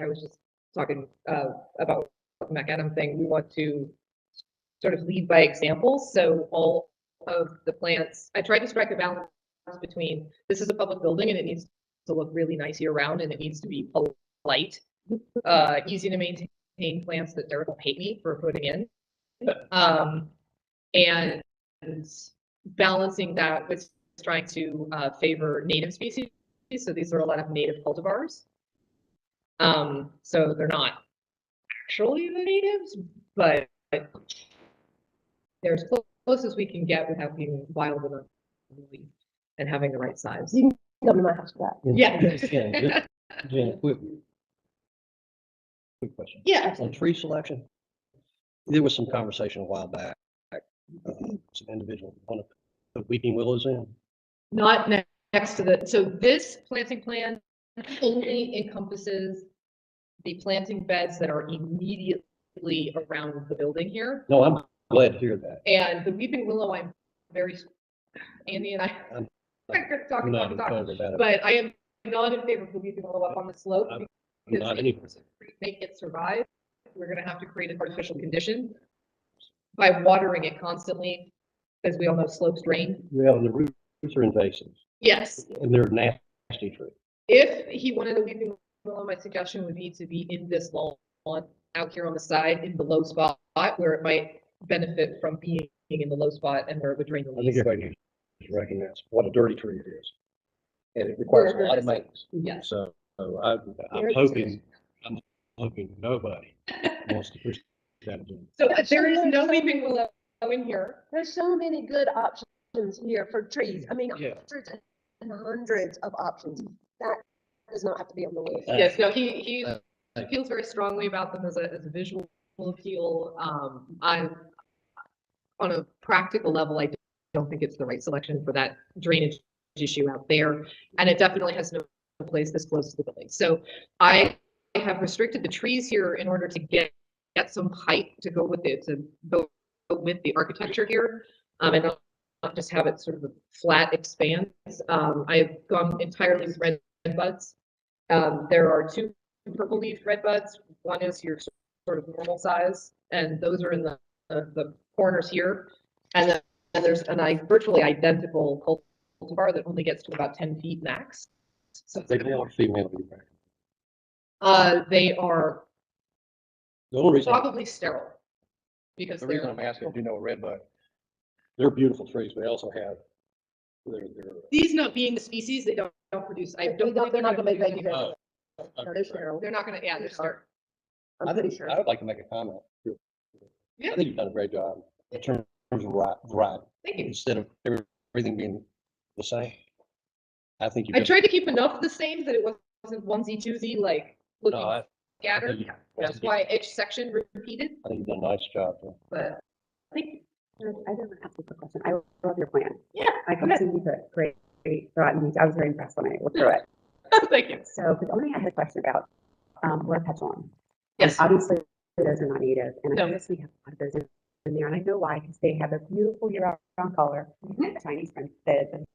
Speaker 9: I was just talking about the macadam thing, we want to sort of lead by example. So all of the plants, I tried to strike a balance between this is a public building and it needs to look really nice year round, and it needs to be polite, easy to maintain plants that Derek will hate me for putting in, and balancing that with trying to favor native species. So these are a lot of native cultivars. So they're not actually the natives, but they're as close as we can get without being wild enough and having the right size.
Speaker 3: You can come to my house for that.
Speaker 9: Yeah.
Speaker 8: Jen, quick question.
Speaker 9: Yeah.
Speaker 8: On tree selection, there was some conversation a while back, some individual want to put weeping willows in.
Speaker 9: Not next to the, so this planting plan only encompasses the planting beds that are immediately around the building here.
Speaker 8: No, I'm glad to hear that.
Speaker 9: And the weeping willow, I'm very, Andy and I,
Speaker 8: I'm
Speaker 9: talking,
Speaker 8: not in favor of that.
Speaker 9: but I am not in favor of leaving willow up on the slope.
Speaker 2: I'm
Speaker 9: because
Speaker 2: not
Speaker 9: in
Speaker 2: any,
Speaker 9: order to make it survive, we're gonna have to create an artificial condition by watering it constantly. As we all know, slopes drain.
Speaker 2: well, the roots are invasive
Speaker 9: Yes,
Speaker 2: and they're nasty trees.
Speaker 9: if he wanted a weeping willow, my suggestion would be to be in this lawn out here on the side in the low spot where it might benefit from being in the low spot and where it would drain the
Speaker 2: I think
Speaker 9: leaves.
Speaker 2: everybody needs to recognize what a dirty tree it is. And it requires a lot of maintenance.
Speaker 9: Yes.
Speaker 2: So I'm hoping nobody wants to push that agenda.
Speaker 9: So there is no weeping willow in here.
Speaker 3: There's so many good options here for trees. I mean,
Speaker 2: Yeah.
Speaker 3: hundreds and hundreds of options. That does not have to be on the list.
Speaker 9: Yes, no, he
Speaker 2: Uh,
Speaker 9: feels very strongly about them as a visual appeal. I'm on a practical level, I don't think it's the right selection for that drainage issue out there. And it definitely has no place this close to the building. So I have restricted the trees here in order to get some height to go with it, to go with the architecture here. And not just have it sort of a flat expanse. I've gone entirely with red buds. There are two purple leaf red buds. One is your sort of normal size, and those are in the corners here. And then there's an virtually identical cultivar that only gets to about 10 feet max. So
Speaker 2: They male or female.
Speaker 9: they are
Speaker 2: The only reason,
Speaker 9: probably sterile because
Speaker 2: the reason
Speaker 9: they're
Speaker 2: I'm asking, do you know a red bud? They're beautiful trees, but they also have, they're,
Speaker 9: these not being the species, they don't produce. I don't believe
Speaker 3: They're not gonna make
Speaker 9: produce
Speaker 3: babies.
Speaker 9: any-
Speaker 3: No, they're sterile.
Speaker 9: They're not gonna, yeah, they're sterile.
Speaker 3: I'm pretty sure.
Speaker 2: I would like to make a comment.
Speaker 9: Yeah.
Speaker 2: I think you've done a great job in terms of variety,
Speaker 9: Thank you.
Speaker 2: instead of everything being the same. I think you've
Speaker 9: I
Speaker 2: done,
Speaker 9: tried to keep enough the same that it wasn't onesie twosie, like
Speaker 2: no,
Speaker 9: looking
Speaker 2: I
Speaker 9: scattered.
Speaker 2: think
Speaker 9: That's why each section repeated,
Speaker 2: I think you've done a nice job.
Speaker 9: but thank you.
Speaker 10: I didn't ask you a question. I love your plan.
Speaker 9: Yeah,
Speaker 10: I can see you put great thought and I was very impressed when I looked through it.
Speaker 9: Thank you.
Speaker 10: So, but only I had a question about, Lord Petalon.
Speaker 9: Yes.
Speaker 10: Obviously, those are not native, and
Speaker 9: No.
Speaker 10: I noticed we have a lot of those in there, and I know why, because they have a beautiful year-round color,
Speaker 9: Mhm.
Speaker 10: the Chinese French, the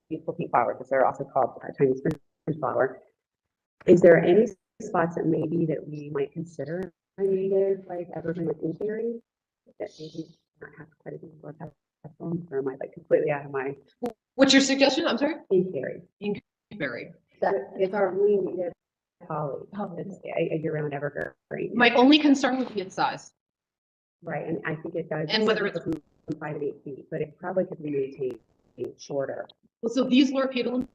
Speaker 10: beautiful pink flowers, which are also called Chinese French flower. Is there any spots that maybe that we might consider a native, like evergreen, like in theory, that maybe not have quite as many Lord Petalon, or am I like completely out of my
Speaker 9: What's your suggestion? I'm sorry?
Speaker 10: in theory?
Speaker 9: Barry.
Speaker 10: That it's our native holly, it's a year-round evergreen.
Speaker 9: My only concern would be its size.
Speaker 10: Right, and I think it does.
Speaker 9: And whether it's-
Speaker 10: from 5 to 8 feet, but it probably could be maintained shorter.
Speaker 9: Well, so these loropetalums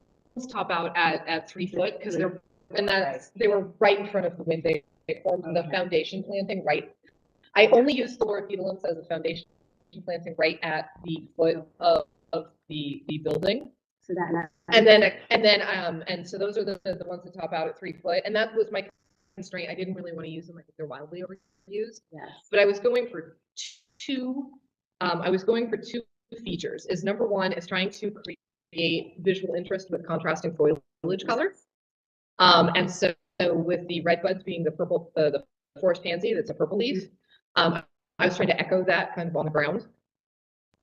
Speaker 9: top out at 3 foot because they were right in front of the wind. They formed the foundation planting right. I only use the loropetalums as a foundation planting right at the foot of the building.
Speaker 10: So that.
Speaker 9: And so those are the ones that top out at 3 foot. And that was my constraint. I didn't really want to use them. I think they're wildly overused.
Speaker 10: Yes.
Speaker 9: But I was going for two features. Is number one is trying to create visual interest with contrasting foliage colors. And so with the red buds being the purple, the forest pansy, that's a purple leaf. I was trying to echo that kind of on the ground.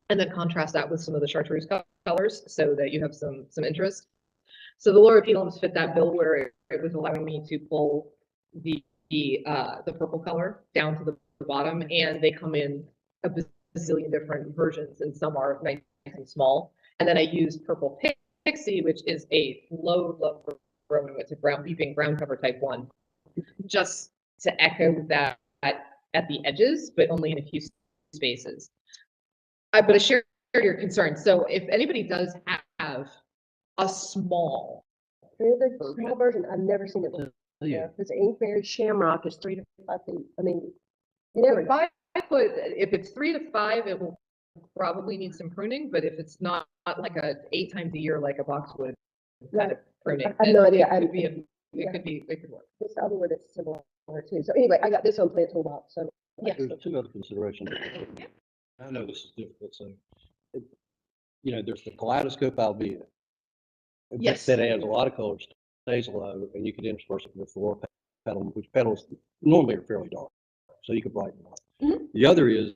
Speaker 9: And then contrast that with some of the chartreuse colors so that you have some interest. So the loropetalums fit that bill where it was allowing me to pull the purple color down to the bottom, and they come in a bazillion different versions, and some are nice and small. And then I used purple pixie, which is a low growing, it's a weeping ground cover type 1, just to echo that at the edges, but only in a few spaces. But I share your concern. So if anybody does have a small,
Speaker 3: There's a small version. I've never seen it before.
Speaker 2: Yeah.
Speaker 3: This inkberry shamrock is 3 to 5 feet. I mean, you never know.
Speaker 9: 5 foot, if it's 3 to 5, it will probably need some pruning, but if it's not like a 8 times a year, like a boxwood kind of pruning.
Speaker 3: I have no idea.
Speaker 9: It could work.
Speaker 3: This other one is similar too. So anyway, I got this on Plant Toolbox. So
Speaker 9: Yes.
Speaker 2: There's two other considerations. I know this is difficult, so, there's the kaleidoscope albeit.
Speaker 9: Yes.
Speaker 2: That adds a lot of colors, stays low, and you could intersperse it with floor petal, which petals normally are fairly dark, so you could brighten them up.
Speaker 9: Mhm.
Speaker 2: The other is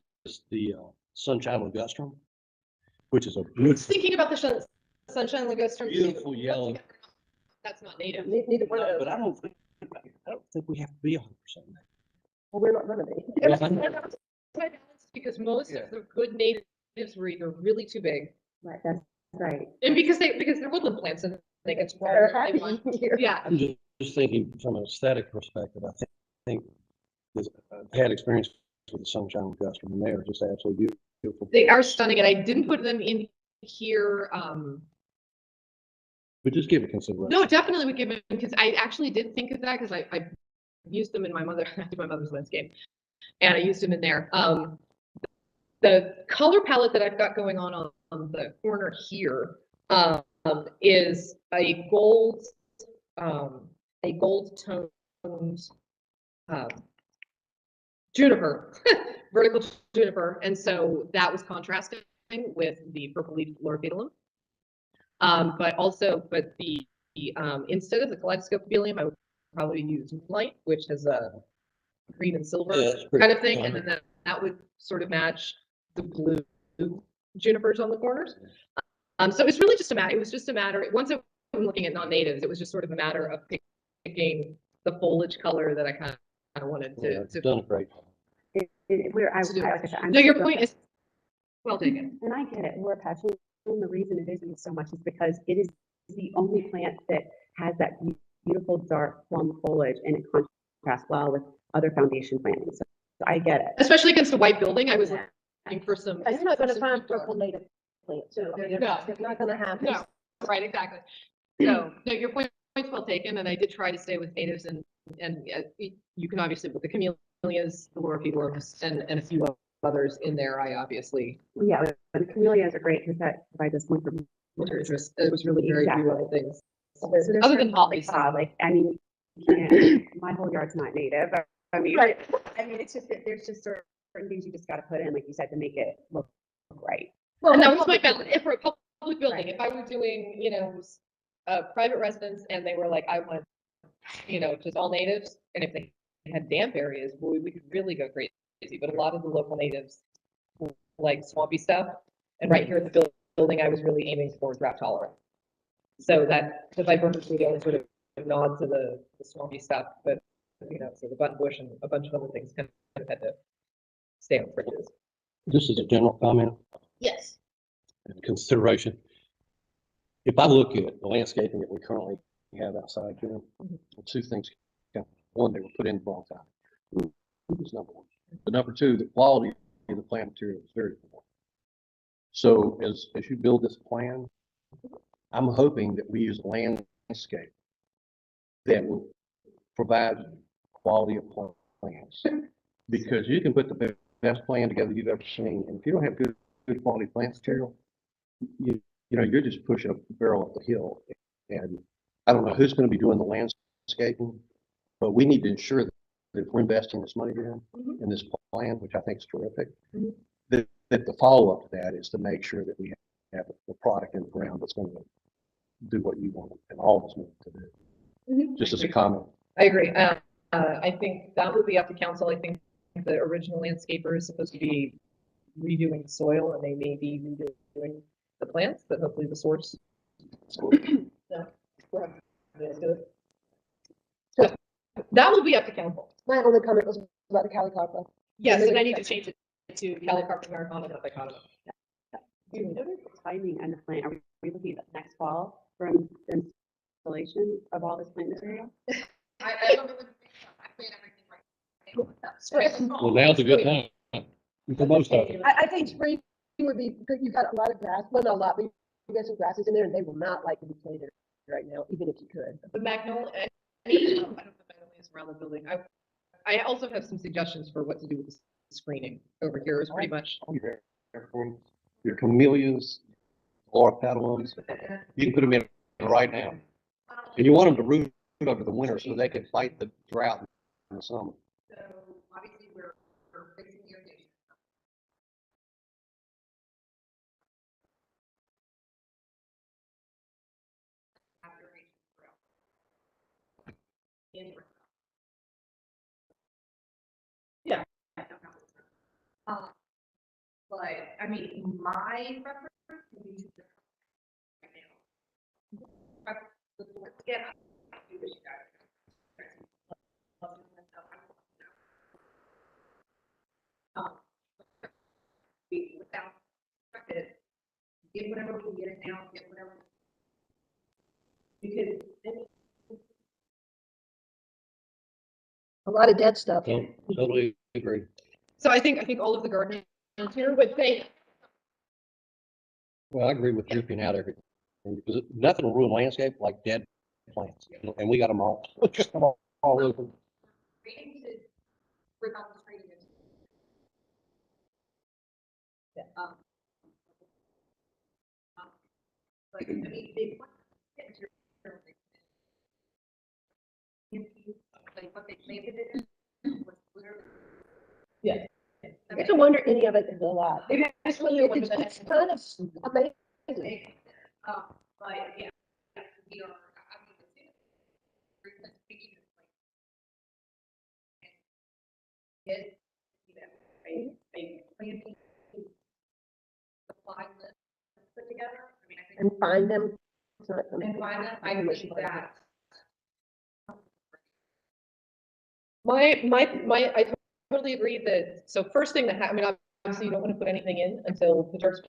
Speaker 2: the sunshine ligustrum, which is a
Speaker 9: I was thinking about the sunshine ligustrum.
Speaker 2: beautiful yellow.
Speaker 9: That's not native.
Speaker 3: Neither one of
Speaker 8: No,
Speaker 3: those.
Speaker 8: but I don't think we have to be 100%.
Speaker 3: Well, we're not gonna be.
Speaker 9: Because most
Speaker 8: Yeah.
Speaker 9: of the good natives were either really too big,
Speaker 10: Right, that's right.
Speaker 9: and because they're woodland plants and they get
Speaker 3: They're
Speaker 9: squirred.
Speaker 3: happy here.
Speaker 9: Yeah,
Speaker 8: I'm just thinking from an aesthetic perspective, I think this, I've had experience with the sunshine cluster, and they are just absolutely beautiful.
Speaker 9: they are stunning, and I didn't put them in here.
Speaker 8: But just give it consideration.
Speaker 9: No, definitely would give them, because I actually did think of that, because I used them in my mother's landscape, and I used them in there. The color palette that I've got going on the corner here is a gold toned juniper, vertical juniper, and so that was contrasting with the purple leaf loropetalum. But the instead of the kaleidoscope phylum, I would probably use moonlight, which has a green and silver
Speaker 8: Yeah, it's pretty
Speaker 9: kind of thing, and
Speaker 8: common.
Speaker 9: then that would sort of match the blue junipers on the corners. So it's really just a matter. It was just a matter. Once I was looking at non-natives, it was just sort of a matter of picking the foliage color that I kind of wanted
Speaker 8: Yeah,
Speaker 9: to.
Speaker 8: it's done a great job.
Speaker 10: Like I said, I'm
Speaker 9: No, your
Speaker 10: super
Speaker 9: point is well taken.
Speaker 10: And I get it, we're passionate, and the reason it is so much is because it is the only plant that has that beautiful dark plum foliage, and it contrasts well with other foundation plantings. So I get it.
Speaker 9: Especially against a white building, I was looking for some.
Speaker 3: And you're not gonna
Speaker 9: some
Speaker 3: find
Speaker 9: dark.
Speaker 3: purple native plants. So
Speaker 9: No.
Speaker 3: they're not gonna happen.
Speaker 9: No, right, exactly. So, no, your point's well taken, and I did try to stay with natives, and you can obviously, with the camellias, the loropetalums, and a few others in there, I obviously.
Speaker 10: Yeah, the camellias are great because that provides us winter.
Speaker 9: Winter interest, it was really very few other things.
Speaker 10: So there's
Speaker 9: Other than
Speaker 10: certain,
Speaker 9: hollies.
Speaker 10: like, I mean, you can't, my whole yard's not native. I mean, it's just, that there's just certain things you just gotta put in, like you said, to make it look right.
Speaker 9: Well, and that was my balance, if for a public building,
Speaker 10: Right.
Speaker 9: if I were doing, a private residence and they were like, I want, just all natives, and if they had damp areas, boy, we could really go crazy. But a lot of the local natives like swampy stuff, and right here at the building, I was really aiming for drought tolerant. So that, the viburnums were the only sort of nod to the swampy stuff, but, so the button bush and a bunch of other things kind of had to stay on fridges.
Speaker 8: Just as a general comment
Speaker 9: Yes.
Speaker 8: and consideration, if I look at the landscaping that we currently have outside here, two things. One, they were put in the wrong time. That's number one. But number two, the quality of the plant material is very poor. So as you build this plan, I'm hoping that we use a landscape that will provide quality of plants. Because you can put the best plan together you've ever seen, and if you don't have good quality plant material, you're just pushing a barrel up the hill. And I don't know who's going to be doing the landscaping, but we need to ensure that if we're investing this money in this plan, which I think is terrific, that the follow-up to that is to make sure that we have the product in the ground that's going to do what you want and always want it to do. Just as a comment.
Speaker 9: I agree. I think that would be up to council. I think the original landscaper is supposed to be redoing the soil, and they may be redoing the plants, but hopefully the source. So that will be up to council.
Speaker 3: My only comment was about the Calicarpa.
Speaker 9: Yes, and I need to change it to Calicarpa americana, not dichotomous.
Speaker 10: Do you know the timing and the plant? Are we looking at next fall from the installation of all this plant material?
Speaker 9: I don't know. I plan everything right. Spring.
Speaker 8: Well, now's a good time for most of it.
Speaker 3: I think spring would be good. You got a lot of grass, well, not a lot, but you got some grasses in there, and they will not like to be planted right now, even if you could.
Speaker 9: The magnolia, I don't know magnolias around the building. I also have some suggestions for what to do with the screening over here. Is pretty much.
Speaker 8: Your camellias, loropetalums, you can put them in right now. And you want them to root over the winter so they can fight the drought in the summer.
Speaker 9: So obviously we're fixing irrigation. Yeah. But I mean, my preference would be to right now.
Speaker 3: Without, get whatever we can get it now, get whatever. You could. A lot of dead stuff.
Speaker 8: Totally agree.
Speaker 9: So I think all of the gardeners here would say,
Speaker 8: Well, I agree with ripping out everything, because nothing will ruin landscape like dead plants, and we got them all, just them all over.
Speaker 3: Like, I mean, they want to get like what they planted it in was literally.
Speaker 9: yeah.
Speaker 3: I mean, I wonder any of it is a lot. It's kind of amazing. But yeah, we are, I mean, get, you know, a planting supply list put together. I mean, I think. And find them. And find them, I wish that.
Speaker 9: I totally agree that, so first thing that I mean, obviously you don't want to put anything in until the turf's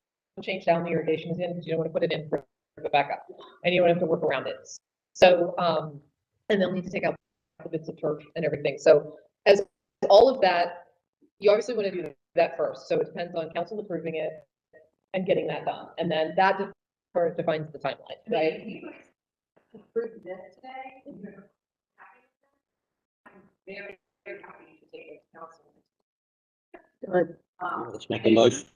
Speaker 9: changed down, the irrigation is in, because you don't want to put it in for the backup, and you don't have to work around it. So, and they'll need to take out the bits of turf and everything. So as all of that, you obviously want to do that first. So it depends on council approving it and getting that done. And then that defines the timeline, right?
Speaker 3: Approve this today, and you're happy with that? I'm very, very happy to take it to council.
Speaker 8: Let's make a motion.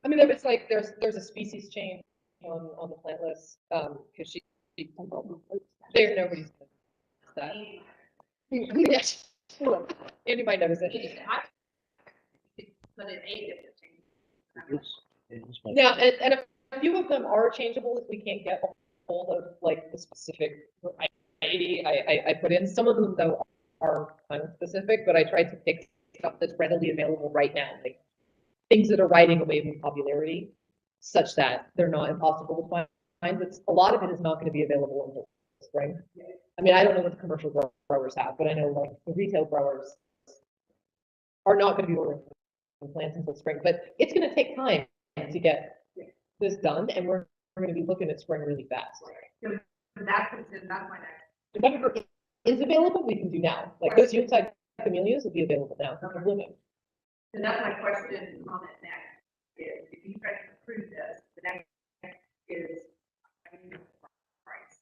Speaker 9: I mean, there's like, there's a species change on the plant list, because she, there, nobody's that. Yes. Anybody knows it.
Speaker 3: But it ain't
Speaker 9: Now, and a few of them are changeable if we can't get all of like the specific variety I put in. Some of them though are kind of specific, but I tried to pick stuff that's readily available right now, like things that are riding a wave of popularity, such that they're not impossible to find. But a lot of it is not going to be available until spring. I mean, I don't know what the commercial growers have, but I know like the retail growers are not going to be ordering plants until spring. But it's going to take time to get this done, and we're going to be looking at spring really fast.
Speaker 3: That's my next.
Speaker 9: If whatever is available, we can do now. Like those Yuletide camellias will be available now.
Speaker 3: And that's my question on it next, is if you try to approve this, the next is, I mean, price.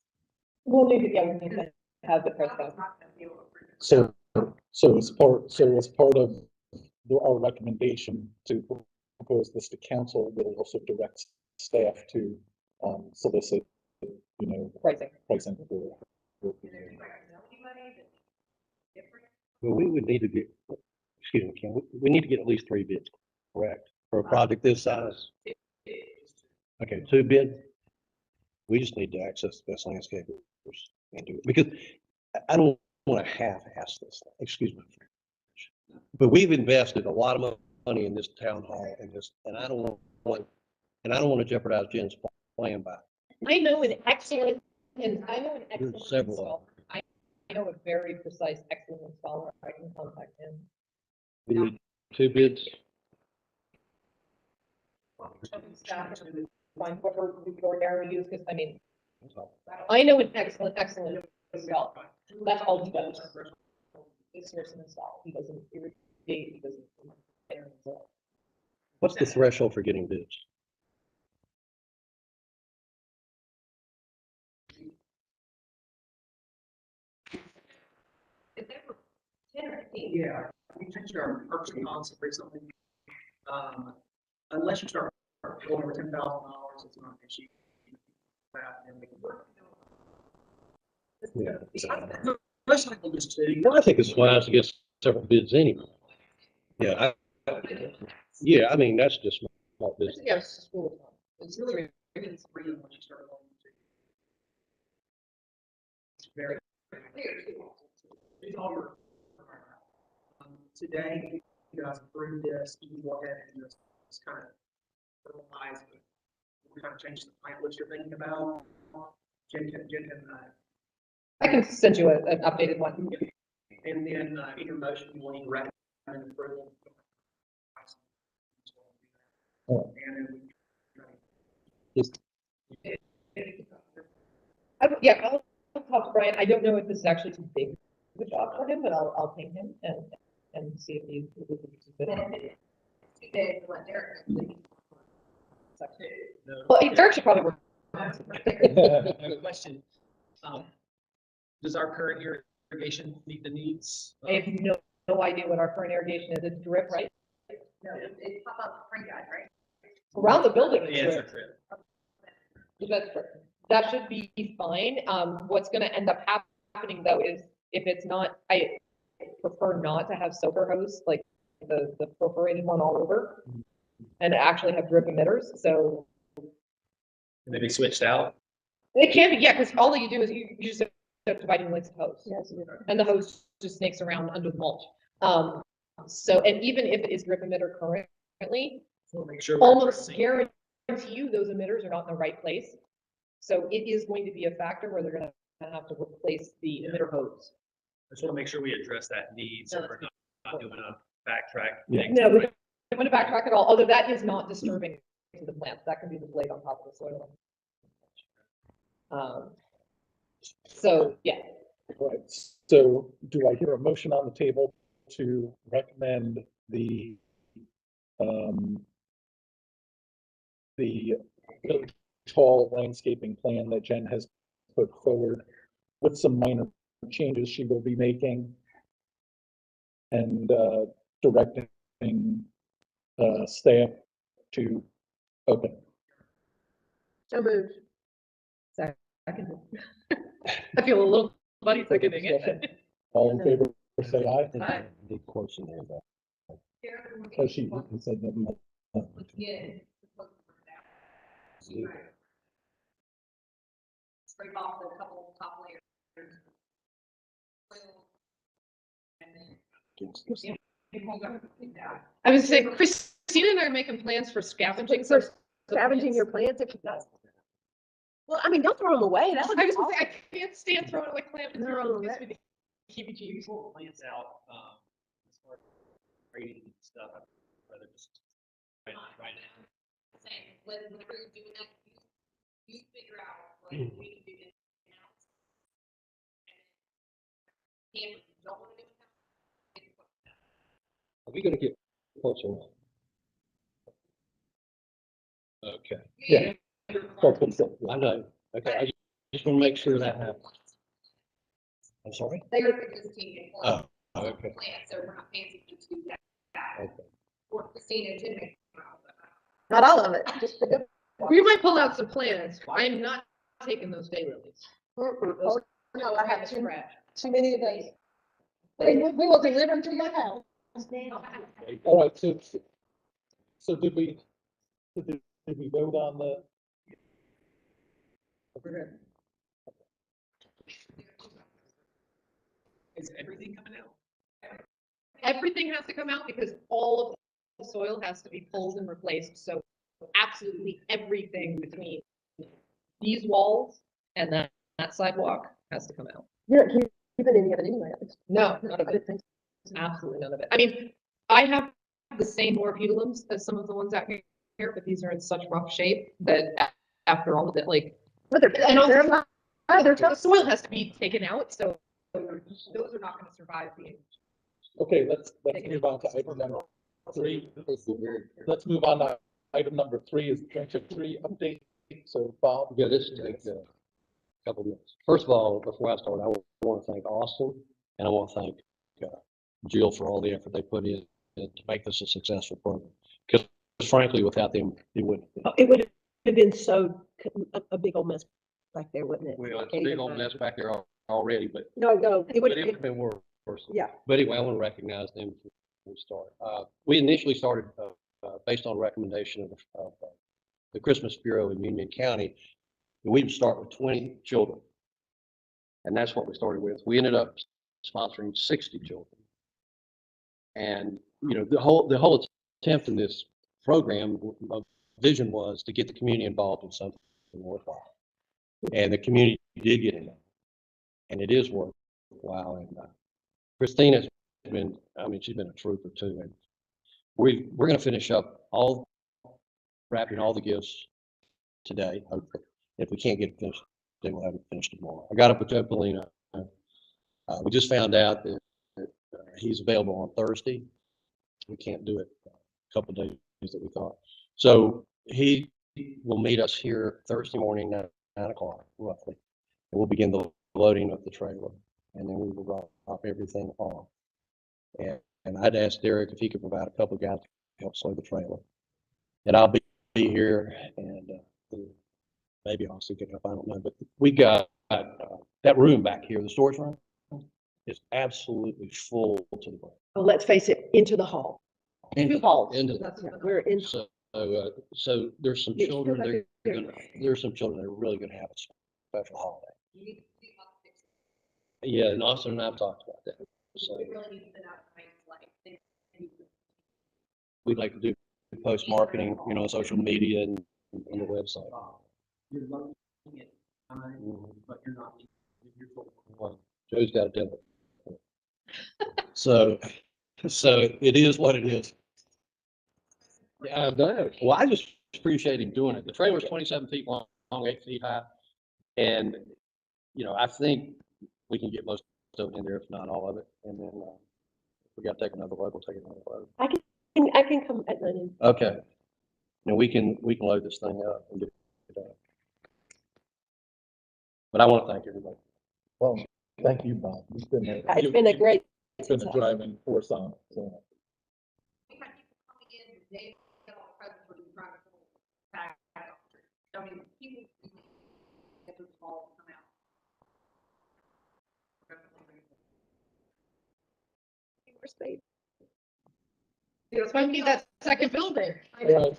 Speaker 9: We'll need to, yeah, we need to have the price down.
Speaker 6: So as part of our recommendation to propose this to council, we'll also direct staff to solicit, you know,
Speaker 9: Pricing.
Speaker 6: for.
Speaker 8: Well, we would need to get, excuse me, Ken, we need to get at least 3 bids, correct? For a project this size. Okay, 2 bids. We just need to access the best landscapers and do it, because I don't want to half-ass this, excuse me. But we've invested a lot of money in this town hall and this, and I don't want to jeopardize Jen's plan by.
Speaker 9: I know an excellent
Speaker 8: Several.
Speaker 9: installer. I know a very precise, excellent installer. I can contact him.
Speaker 8: We need 2 bids.
Speaker 9: Find whoever we could ordinarily use, because I mean, I know an excellent installer. That's all he does. It's nurse and install. He doesn't irrigate, he doesn't.
Speaker 8: What's the threshold for getting bids?
Speaker 3: If they were 10 or 15.
Speaker 7: Yeah, we changed our purchasing policy recently. Unless you start going over $10,000, it's not an issue. And we can work.
Speaker 8: Yeah.
Speaker 7: Most likely just 2.
Speaker 8: Well, I think it's wise to get several bids anyway. Yeah, I mean, that's just small business.
Speaker 9: Yes.
Speaker 7: It's really, it's free when you start going to. It's very clear. It's all your. Today, you guys approved this, you can go ahead and just kind of revise it.
Speaker 1: we kind of change the plant list you're thinking about? Jen can,
Speaker 9: I can send you an updated one.
Speaker 1: and then, in your motion, you want to recommend approval.
Speaker 6: Oh.
Speaker 1: And then
Speaker 9: Yeah, I'll talk to Brian. I don't know if this is actually too big of a job for him, but I'll ping him and see if he would be interested. Well, Derek should probably work.
Speaker 7: I have a question. Does our current irrigation meet the needs?
Speaker 9: I have no idea what our current irrigation is. It's drip, right?
Speaker 3: No, it's pop up spring guide, right?
Speaker 9: Around the building. it's
Speaker 7: Yeah,
Speaker 9: drip.
Speaker 7: it's a trip.
Speaker 9: That should be fine. What's gonna end up happening though is if it's not, I prefer not to have soaker hose, like the perforated one all over. And actually have drip emitters, so
Speaker 7: Can they be switched out?
Speaker 9: it can be, yeah, because all you do is you just have dividing lengths of hose.
Speaker 3: Yes.
Speaker 9: And the hose just snakes around under the mulch. So, and even if it is drip emitter currently,
Speaker 7: We'll make sure. we're
Speaker 9: almost
Speaker 7: addressing-
Speaker 9: guarantee you those emitters are not in the right place. So it is going to be a factor where they're gonna have to replace the emitter hose.
Speaker 7: I just want to make sure we address that need, so we're not doing a backtrack.
Speaker 6: Yeah.
Speaker 7: thing.
Speaker 9: No, we don't want to backtrack at all, although that is not disturbing to the plants. That can be the blade on top of the soil. So, yeah,
Speaker 6: Right, so do I hear a motion on the table to recommend the village hall landscaping plan that Jen has put forward with some minor changes she will be making and directing staff to open?
Speaker 3: So moved.
Speaker 9: I can. I feel a little funny
Speaker 6: Further
Speaker 9: seconding it.
Speaker 6: discussion? All in favor, say aye.
Speaker 9: Aye.
Speaker 2: Big question there, but.
Speaker 6: Oh, she said that.
Speaker 3: Scrape off the couple top layers.
Speaker 9: I was saying, Christina and I are making plans for scavenging.
Speaker 3: For
Speaker 9: some
Speaker 3: Scavenging your plants, if that's. Well, I mean, don't throw them away. That would
Speaker 9: I
Speaker 3: be
Speaker 9: was gonna say,
Speaker 3: awful.
Speaker 9: I can't stand throwing away plant
Speaker 3: They're
Speaker 9: material.
Speaker 3: on
Speaker 9: It
Speaker 3: the
Speaker 9: gives me the heebie-jeebies.
Speaker 7: Pull plants out, as far as grading and stuff, I'd rather just right now.
Speaker 4: Saying, whenever you're doing that, you figure out what we can do in house. And if you don't want to do it.
Speaker 8: Are we gonna get closer? Okay,
Speaker 6: Yeah. That's what it said.
Speaker 8: I know, okay, I just wanna make sure that happens. I'm sorry?
Speaker 4: They are just taking
Speaker 8: Oh, okay.
Speaker 4: plants, so we're not fancy to do that.
Speaker 8: Okay.
Speaker 4: Or Christina to make.
Speaker 3: Not all of it, just the good.
Speaker 9: We might pull out some plants. I'm not taking those daylilies.
Speaker 3: Oh, no, I have
Speaker 9: Scratch.
Speaker 3: too many of those. We will deliver them to my house.
Speaker 6: All right, so did we vote on the?
Speaker 7: Is everything coming out?
Speaker 9: Everything has to come out because all of the soil has to be pulled and replaced. So absolutely everything between these walls and that sidewalk has to come out.
Speaker 3: You're not keeping any of it anyway.
Speaker 9: No, none of it. Absolutely none of it. I mean, I have the same morpulums as some of the ones out here, but these are in such rough shape that after all of it, like,
Speaker 3: But they're,
Speaker 9: and also,
Speaker 3: they're
Speaker 9: the
Speaker 3: tough.
Speaker 9: soil has to be taken out, so those are not gonna survive being.
Speaker 6: Okay, let's move on to item number 3. Let's move on to item number 3 is junction 3 update. So Bob.
Speaker 8: Yeah, this takes a couple minutes. First of all, before I start, I want to thank Austin and I want to thank Jill for all the effort they put in to make this a successful program. Because frankly, without them, it wouldn't.
Speaker 3: It would have been so, a big old mess back there, wouldn't it?
Speaker 8: Well, it's a big old mess back there already, but
Speaker 3: No, it would
Speaker 8: it would
Speaker 3: have
Speaker 8: have been worse.
Speaker 3: yeah.
Speaker 8: But anyway, I want to recognize them before we start. We initially started based on recommendation of the Christmas Bureau in Union County. And we would start with 20 children. And that's what we started with. We ended up sponsoring 60 children. And, you know, the whole attempt in this program of vision was to get the community involved in something worthwhile. And the community did get involved. And it is worthwhile. And Christina's been, I mean, she's been a trooper too. And we're going to finish up wrapping all the gifts today, hopefully. If we can't get it finished, then we'll have it finished tomorrow. I got up with Topolino. We just found out that he's available on Thursday. We can't do it a couple of days that we thought. So he will meet us here Thursday morning, 9 o'clock roughly. And we'll begin the loading of the trailer, and then we will drop everything off. And I'd asked Derek if he could provide a couple of guys to help slow the trailer. And I'll be here, and maybe I'll see it up, I don't know. But we got that room back here, the storage room, is absolutely full to the brim.
Speaker 3: Oh, let's face it, into the hall. Two halls.
Speaker 8: Into
Speaker 3: That's, we're in.
Speaker 8: So there's some
Speaker 3: It's
Speaker 8: children,
Speaker 3: still back
Speaker 8: there's some children that are really gonna have a special holiday.
Speaker 4: You need to do lots of things.
Speaker 8: Yeah, and Austin and I've talked about that. So
Speaker 4: We really need to send out things like things.
Speaker 8: we'd like to do post marketing, social media and the website.
Speaker 7: You're looking at time, but you're not. You're full.
Speaker 8: Well, Joe's got to do it. So it is what it is. Yeah, I know. Well, I just appreciate him doing it. The trailer's 27 feet long, 8 feet high. And, I think we can get most of it in there, if not all of it. And then if we got to take another load, we'll take another load.
Speaker 3: I can come at 9 a.m.
Speaker 8: Okay. Now we can load this thing up and get it done. But I want to thank everybody.
Speaker 6: Well, thank you, Bob. You've been
Speaker 3: It's been a great.
Speaker 6: been a driving force on it. So.
Speaker 4: We had people coming in the day of all presents were trying to pull back out. I mean, people get those balls come out.
Speaker 9: It's supposed to be that second building.
Speaker 6: Well,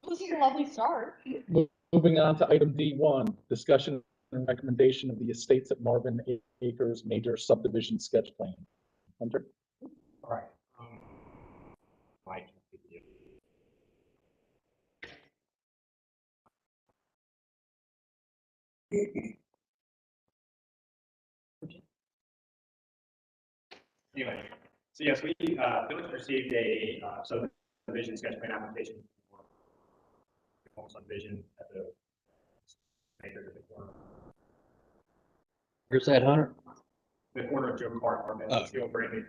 Speaker 9: This is a lovely start.
Speaker 6: moving on to item D1, discussion and recommendation of the Estates at Marvin Acres major subdivision sketch plan. Hunter?
Speaker 1: All right. Mike. Anyway, so yes, we, village received a, subdivision sketch plan application for home subdivision at the acres at the corner.
Speaker 8: Where's that, Hunter?
Speaker 1: The corner of Joe Park, Apartment,
Speaker 8: Oh.
Speaker 1: Steel Brandon.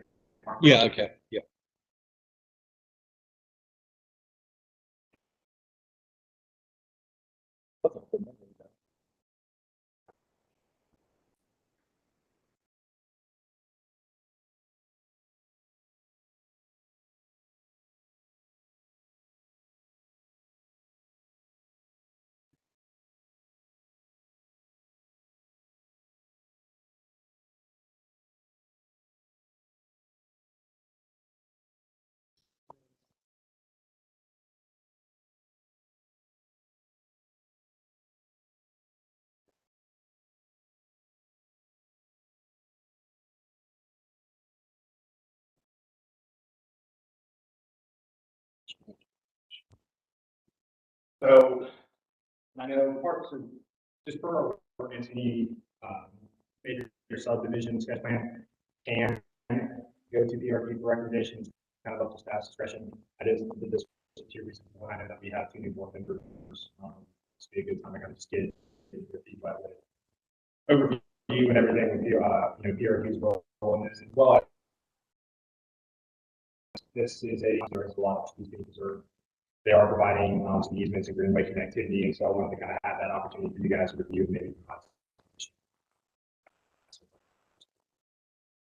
Speaker 8: Yeah, okay, yeah.
Speaker 1: So, I know parts of, just per our ordinance, any, major subdivision sketch plan can go to PR&G for recommendations, kind of up to staff's discretion. That is the two reasons why I know that we have 2 new board members. It's be a good time to kind of just get your feedback with overview and everything with PR&G's role in this as well. This is there's a lot of these things are. They are providing some easements and greenway connectivity, and so I wanted to kind of have that opportunity for you guys to review and maybe.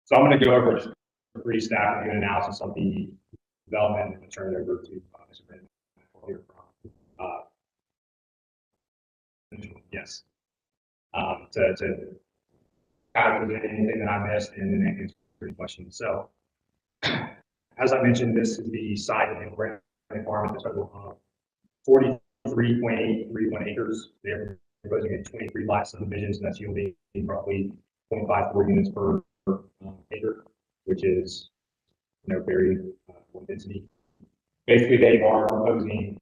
Speaker 1: So I'm going to go over just a brief staff and analysis of the development and turn it over to Mr. Brandon. We'll hear from. Yes. To kind of present anything that I missed and then answer any questions. So, as I mentioned, this is the site of the Brandon Farm. It's total 43.831 acres. They're proposing a 23 lot subdivision, so that's yielding roughly 0.54 units per acre, which is very low density. Basically, they are proposing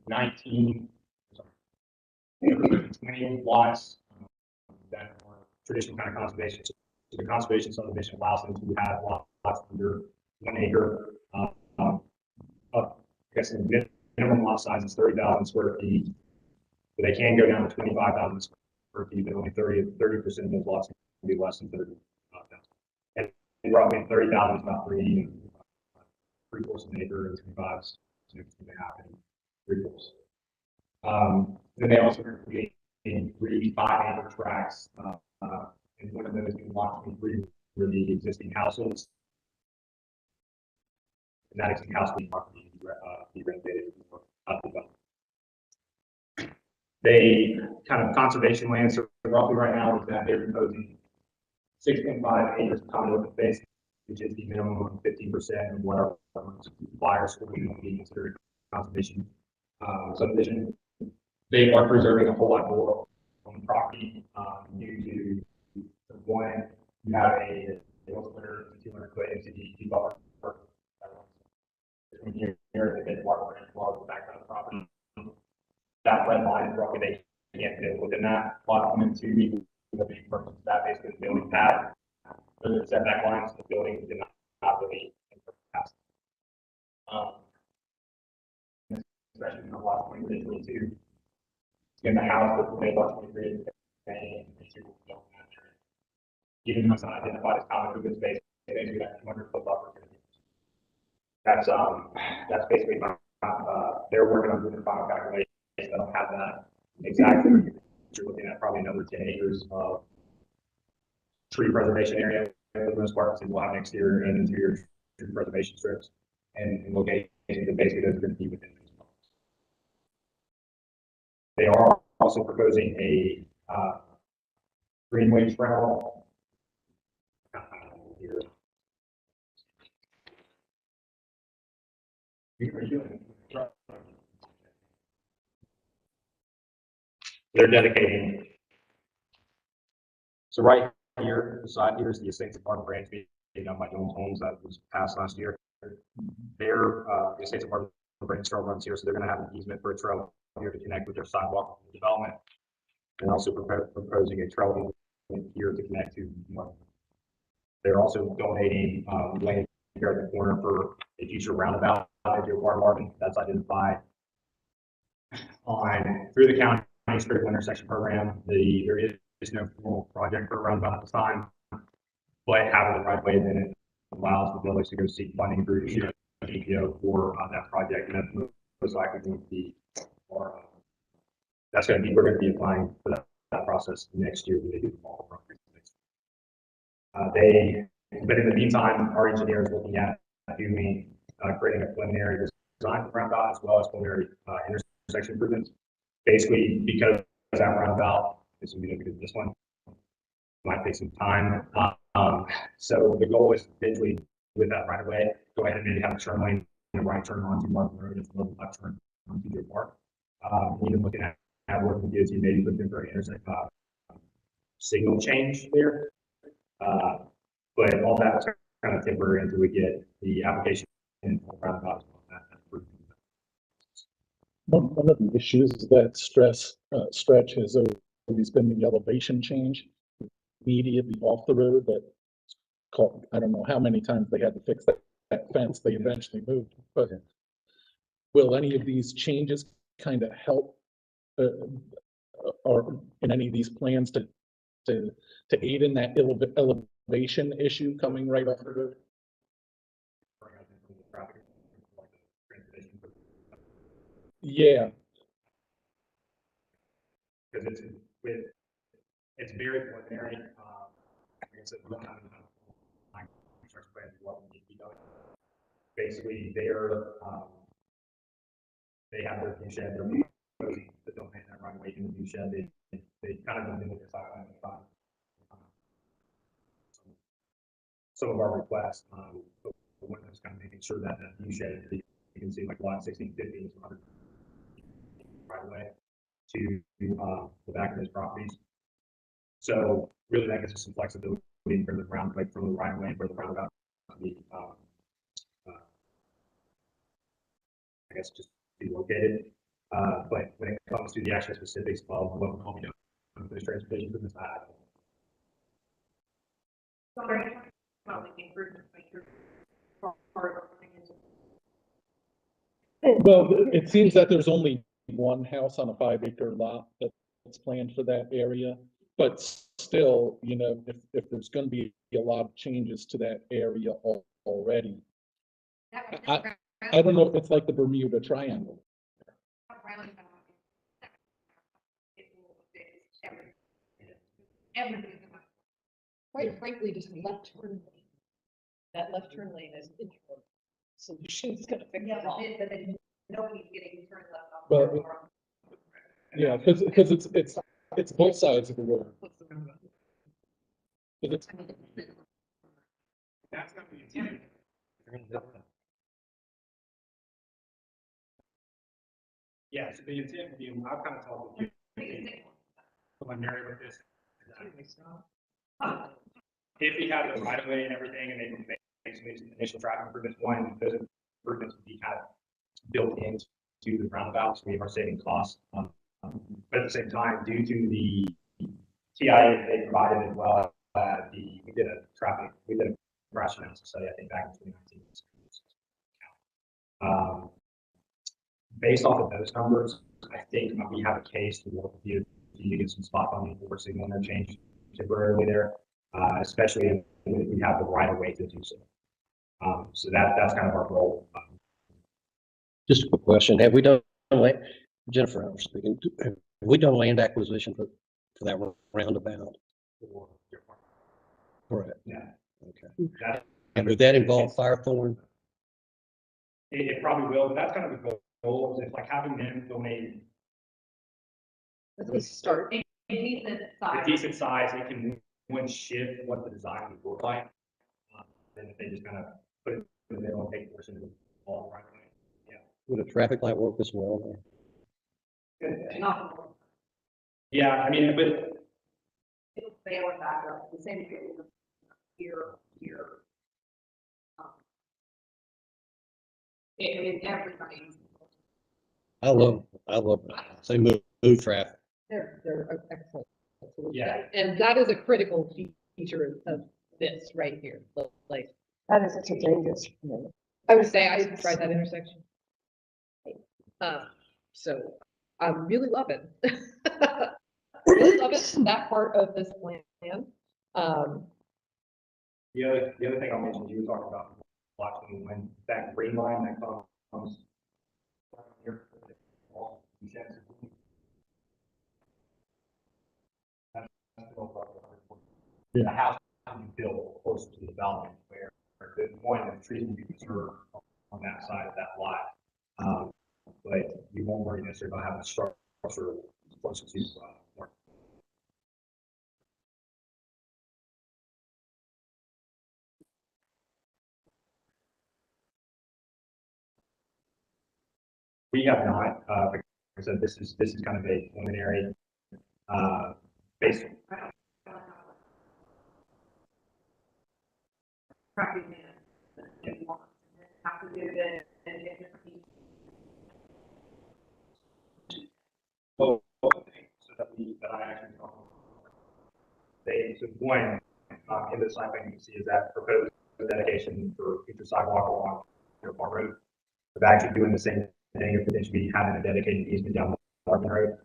Speaker 11: 19, sorry, 20 lots that are traditional kind of conservation. So the conservation subdivision allows them to have lots under 1 acre. I guess the minimum lot size is 30,000 square feet. But they can go down to 25,000 square feet, but only 30% of those lots can be less than 30,000. And roughly 30,000 is about three-fourths of an acre, and 25 is 2.5 and three-fourths. Then they also create 3 5-acre tracts, and one of those in lot 23 were the existing houses. And that existing house being be renovated for development. They kind of conservation land, so roughly right now is that they're proposing 6.5 acres of common open space, which is the minimum of 15% of what our suppliers will be considered conservation subdivision. They are preserving a whole lot more on the property due to one, you have a 200 foot MCD buffer. Here, the water along the back of the property. That red line is roughly they can't fit within that. Lot 1 and 2 need to be purpose that basically the building pad. The setback lines of the building did not really pass. Especially in the lot 23 and 22. In the house that they lot 23 and even though it's not identified as common open space, they do that 200 foot buffer. That's basically they're working on doing the final calculations. I don't have that exactly. You're looking at probably another 10 acres of tree preservation area for the most part, so we'll have an exterior and interior tree preservation strips and locations that basically those are going to be within these blocks. They are also proposing a greenway trail. They're dedicating. So right here, beside here is the Estates of Barbara Branch being done by Jones Homes that was passed last year. Their the Estates of Barbara Branch trail runs here, so they're going to have an easement for a trail here to connect with their sidewalk development, and also proposing a trail here to connect to one. They're also donating land here at the corner for a future roundabout at your water margin that's identified on through the county critical intersection program. There is no formal project for a roundabout at this time, but having the right way then it allows the village to go seek funding through the EPO for that project, and that's most likely going to be, or that's going to be, we're going to be applying for that process next year when they do the fall project. But in the meantime, our engineer is looking at doing creating a preliminary design for roundabout as well as preliminary intersection improvements. Basically, because that roundabout is going to be this one might take some time. So the goal is eventually with that right away, go ahead and maybe have a turn lane and a right turn onto Martin Road as well as left turn onto Deer Park. Even looking at working with DOT, maybe looking for an intersect signal change there. But all that is kind of temporary until we get the application in roundabout.
Speaker 6: One of the issues that stretch has always been the elevation change immediately off the road that called, I don't know how many times they had to fix that fence. They eventually moved, but will any of these changes kind of help or in any of these plans to aid in that elevation issue coming right off the road? Yeah.
Speaker 11: Because it's very preliminary. It's a basically they have their new shed, they're proposing that don't have that right away in the new shed. They kind of been this out some of our requests. But one is kind of making sure that that new shed, you can see like lot 1650 is 100 right away to the back of those properties. So really that gives us some flexibility for the ground, like from the right of way for the roundabout to be, I guess just be located. But when it comes to the actual specifics of what we're going to do with those transportation improvements,
Speaker 4: Sorry, about the improvements, make sure.
Speaker 6: Well, it seems that there's only one house on a 5-acre lot that's planned for that area. But still, you know, if there's gonna be a lot of changes to that area already, I don't know if it's like the Bermuda Triangle.
Speaker 9: Quite frankly, just left turn lane. That left turn lane is interim solution is gonna fix
Speaker 4: Yeah,
Speaker 9: it all.
Speaker 4: but then nobody's getting turned left off.
Speaker 6: Well, yeah, because it's both sides of the road. But it's-
Speaker 11: that's not the intent. Yeah, so the intent would be, I've kind of talked with you, preliminary with this. If we had the right of way and everything, and they can make some initial traffic improvements, one, those improvements would be kind of built into the roundabouts, we are saving costs. But at the same time, due to the TIA that they provided as well, we did a crash analysis study, I think back in 2019. Based off of those numbers, I think we have a case to work with you to get some spot funding for signal interchange temporarily there, especially if we have the right of way to do so. So that's kind of our goal.
Speaker 8: Just a quick question. Have we done, Jennifer, I'm speaking, have we done land acquisition for that roundabout? Correct.
Speaker 11: Yeah.
Speaker 8: Okay.
Speaker 11: That,
Speaker 8: And would that involve Firethorn?
Speaker 11: it probably will, but that's kind of the goal, is like having them donate
Speaker 9: Let's just start.
Speaker 4: A decent
Speaker 11: a
Speaker 4: size.
Speaker 11: decent size, it can one shift what the design would look like. Then if they just kind of put it in the middle and take portion of the all right away. Yeah.
Speaker 8: Would a traffic light work as well?
Speaker 4: Not.
Speaker 11: Yeah, I mean, but
Speaker 4: It'll fail and back up, the same thing here. Everybody.
Speaker 8: I love, say move traffic.
Speaker 9: They're excellent.
Speaker 11: Yeah.
Speaker 9: And that is a critical feature of this right here, like,
Speaker 3: That is such a dangerous.
Speaker 9: I would say I tried that intersection. So I'm really loving. Really loving that part of this plan.
Speaker 11: the other thing I'll mention, you were talking about watching when that green line that comes here. The house will be built close to the development where the point of the trees will be preserved on that side of that lot. But you won't worry necessarily about having a structure close to work. We have not, like I said, this is kind of a preliminary, based.
Speaker 4: Property management. Have to do it and get different people.
Speaker 11: So that I actually talked about. So one, in the site plan you can see is that proposed dedication for future sidewalk along Park Road. Of actually doing the same thing, or potentially having a dedicated easement down Marvin Road.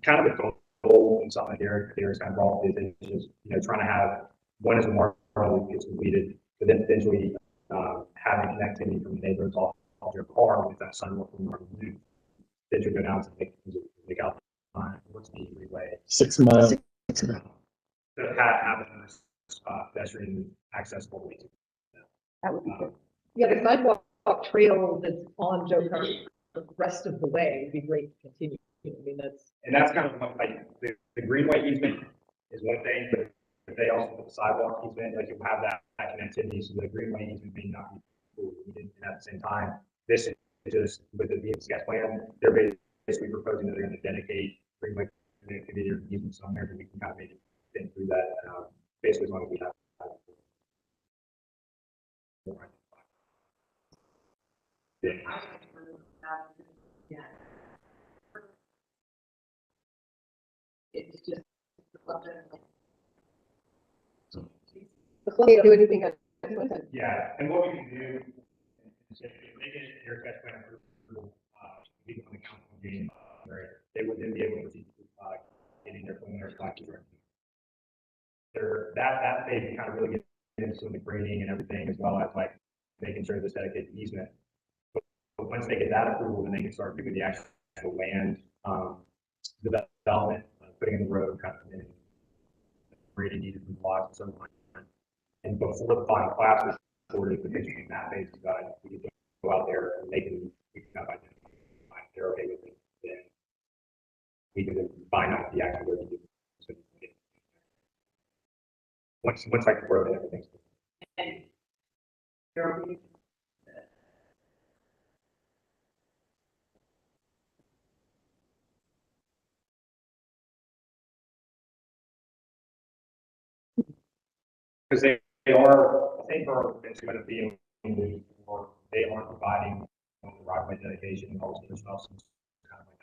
Speaker 11: Kind of a goal and something that Derek's kind of brought is just, trying to have one as a mark that gets completed, but then potentially having connectivity from the neighborhoods off your car with that sidewalk from Marvin Road. Then you go down to make out what's the easy way.
Speaker 6: 6 miles.
Speaker 11: To have pedestrian access all the way to.
Speaker 3: That would be good.
Speaker 9: Yeah, the sidewalk trail that's on Joe Cart the rest of the way would be great to continue. I mean,
Speaker 11: that's kind of like the greenway easement is one thing, but if they also put the sidewalk easement, like you have that connectivity, so the greenway easement may not be needed, and at the same time, this is just with the sketch plan, they're basically proposing that they're going to dedicate greenway connectivity or easement somewhere that we can kind of maybe think through that, basically as long as we have.
Speaker 4: it's just.
Speaker 3: Can't do anything.
Speaker 11: Yeah, and what we can do is if they get their sketch plan approval, people on the council meeting, they would then be able to proceed to, getting their preliminary documents. That they can kind of really get into the grading and everything, as well as like making sure this dedicated easement. But once they get that approval, then they can start doing the actual land, development, putting in the road, kind of, and grading needed from lots and so on. And before the final class is recorded, the picture in that phase is done, we can go out there and we can have identified if they're okay with it, then we can then find out the actual road. Once I can grow it, everything's. Because they are, I think, are going to be able to, or they are providing the right-of-way dedication and all this stuff. So it's kind of like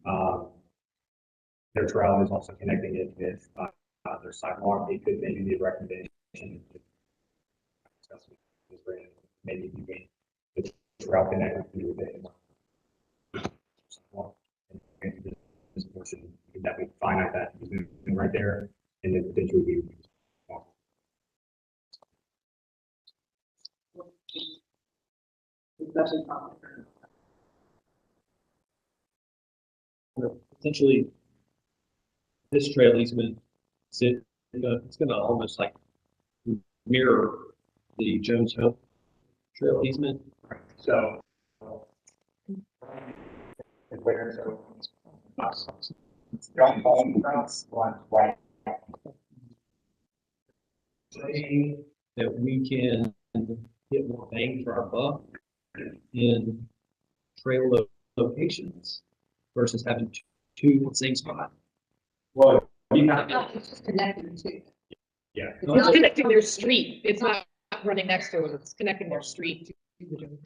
Speaker 11: that. Their trail is also connecting it with their sidewalk. It could maybe be a recommendation to discuss with maybe you make the trail connected to it. This portion, you can definitely finite that right there, and then potentially be.
Speaker 7: Potentially, this trail easement, it's gonna almost like mirror the Jones Hill trail easement.
Speaker 11: So. Where so. Don't home cross one.
Speaker 7: Saying that we can get more bang for our buck in trail locations versus having two in the same spot.
Speaker 11: Well,
Speaker 4: It's just connected to.
Speaker 11: yeah.
Speaker 9: It's connecting their street. It's not running next to it. It's connecting their street to the Jones.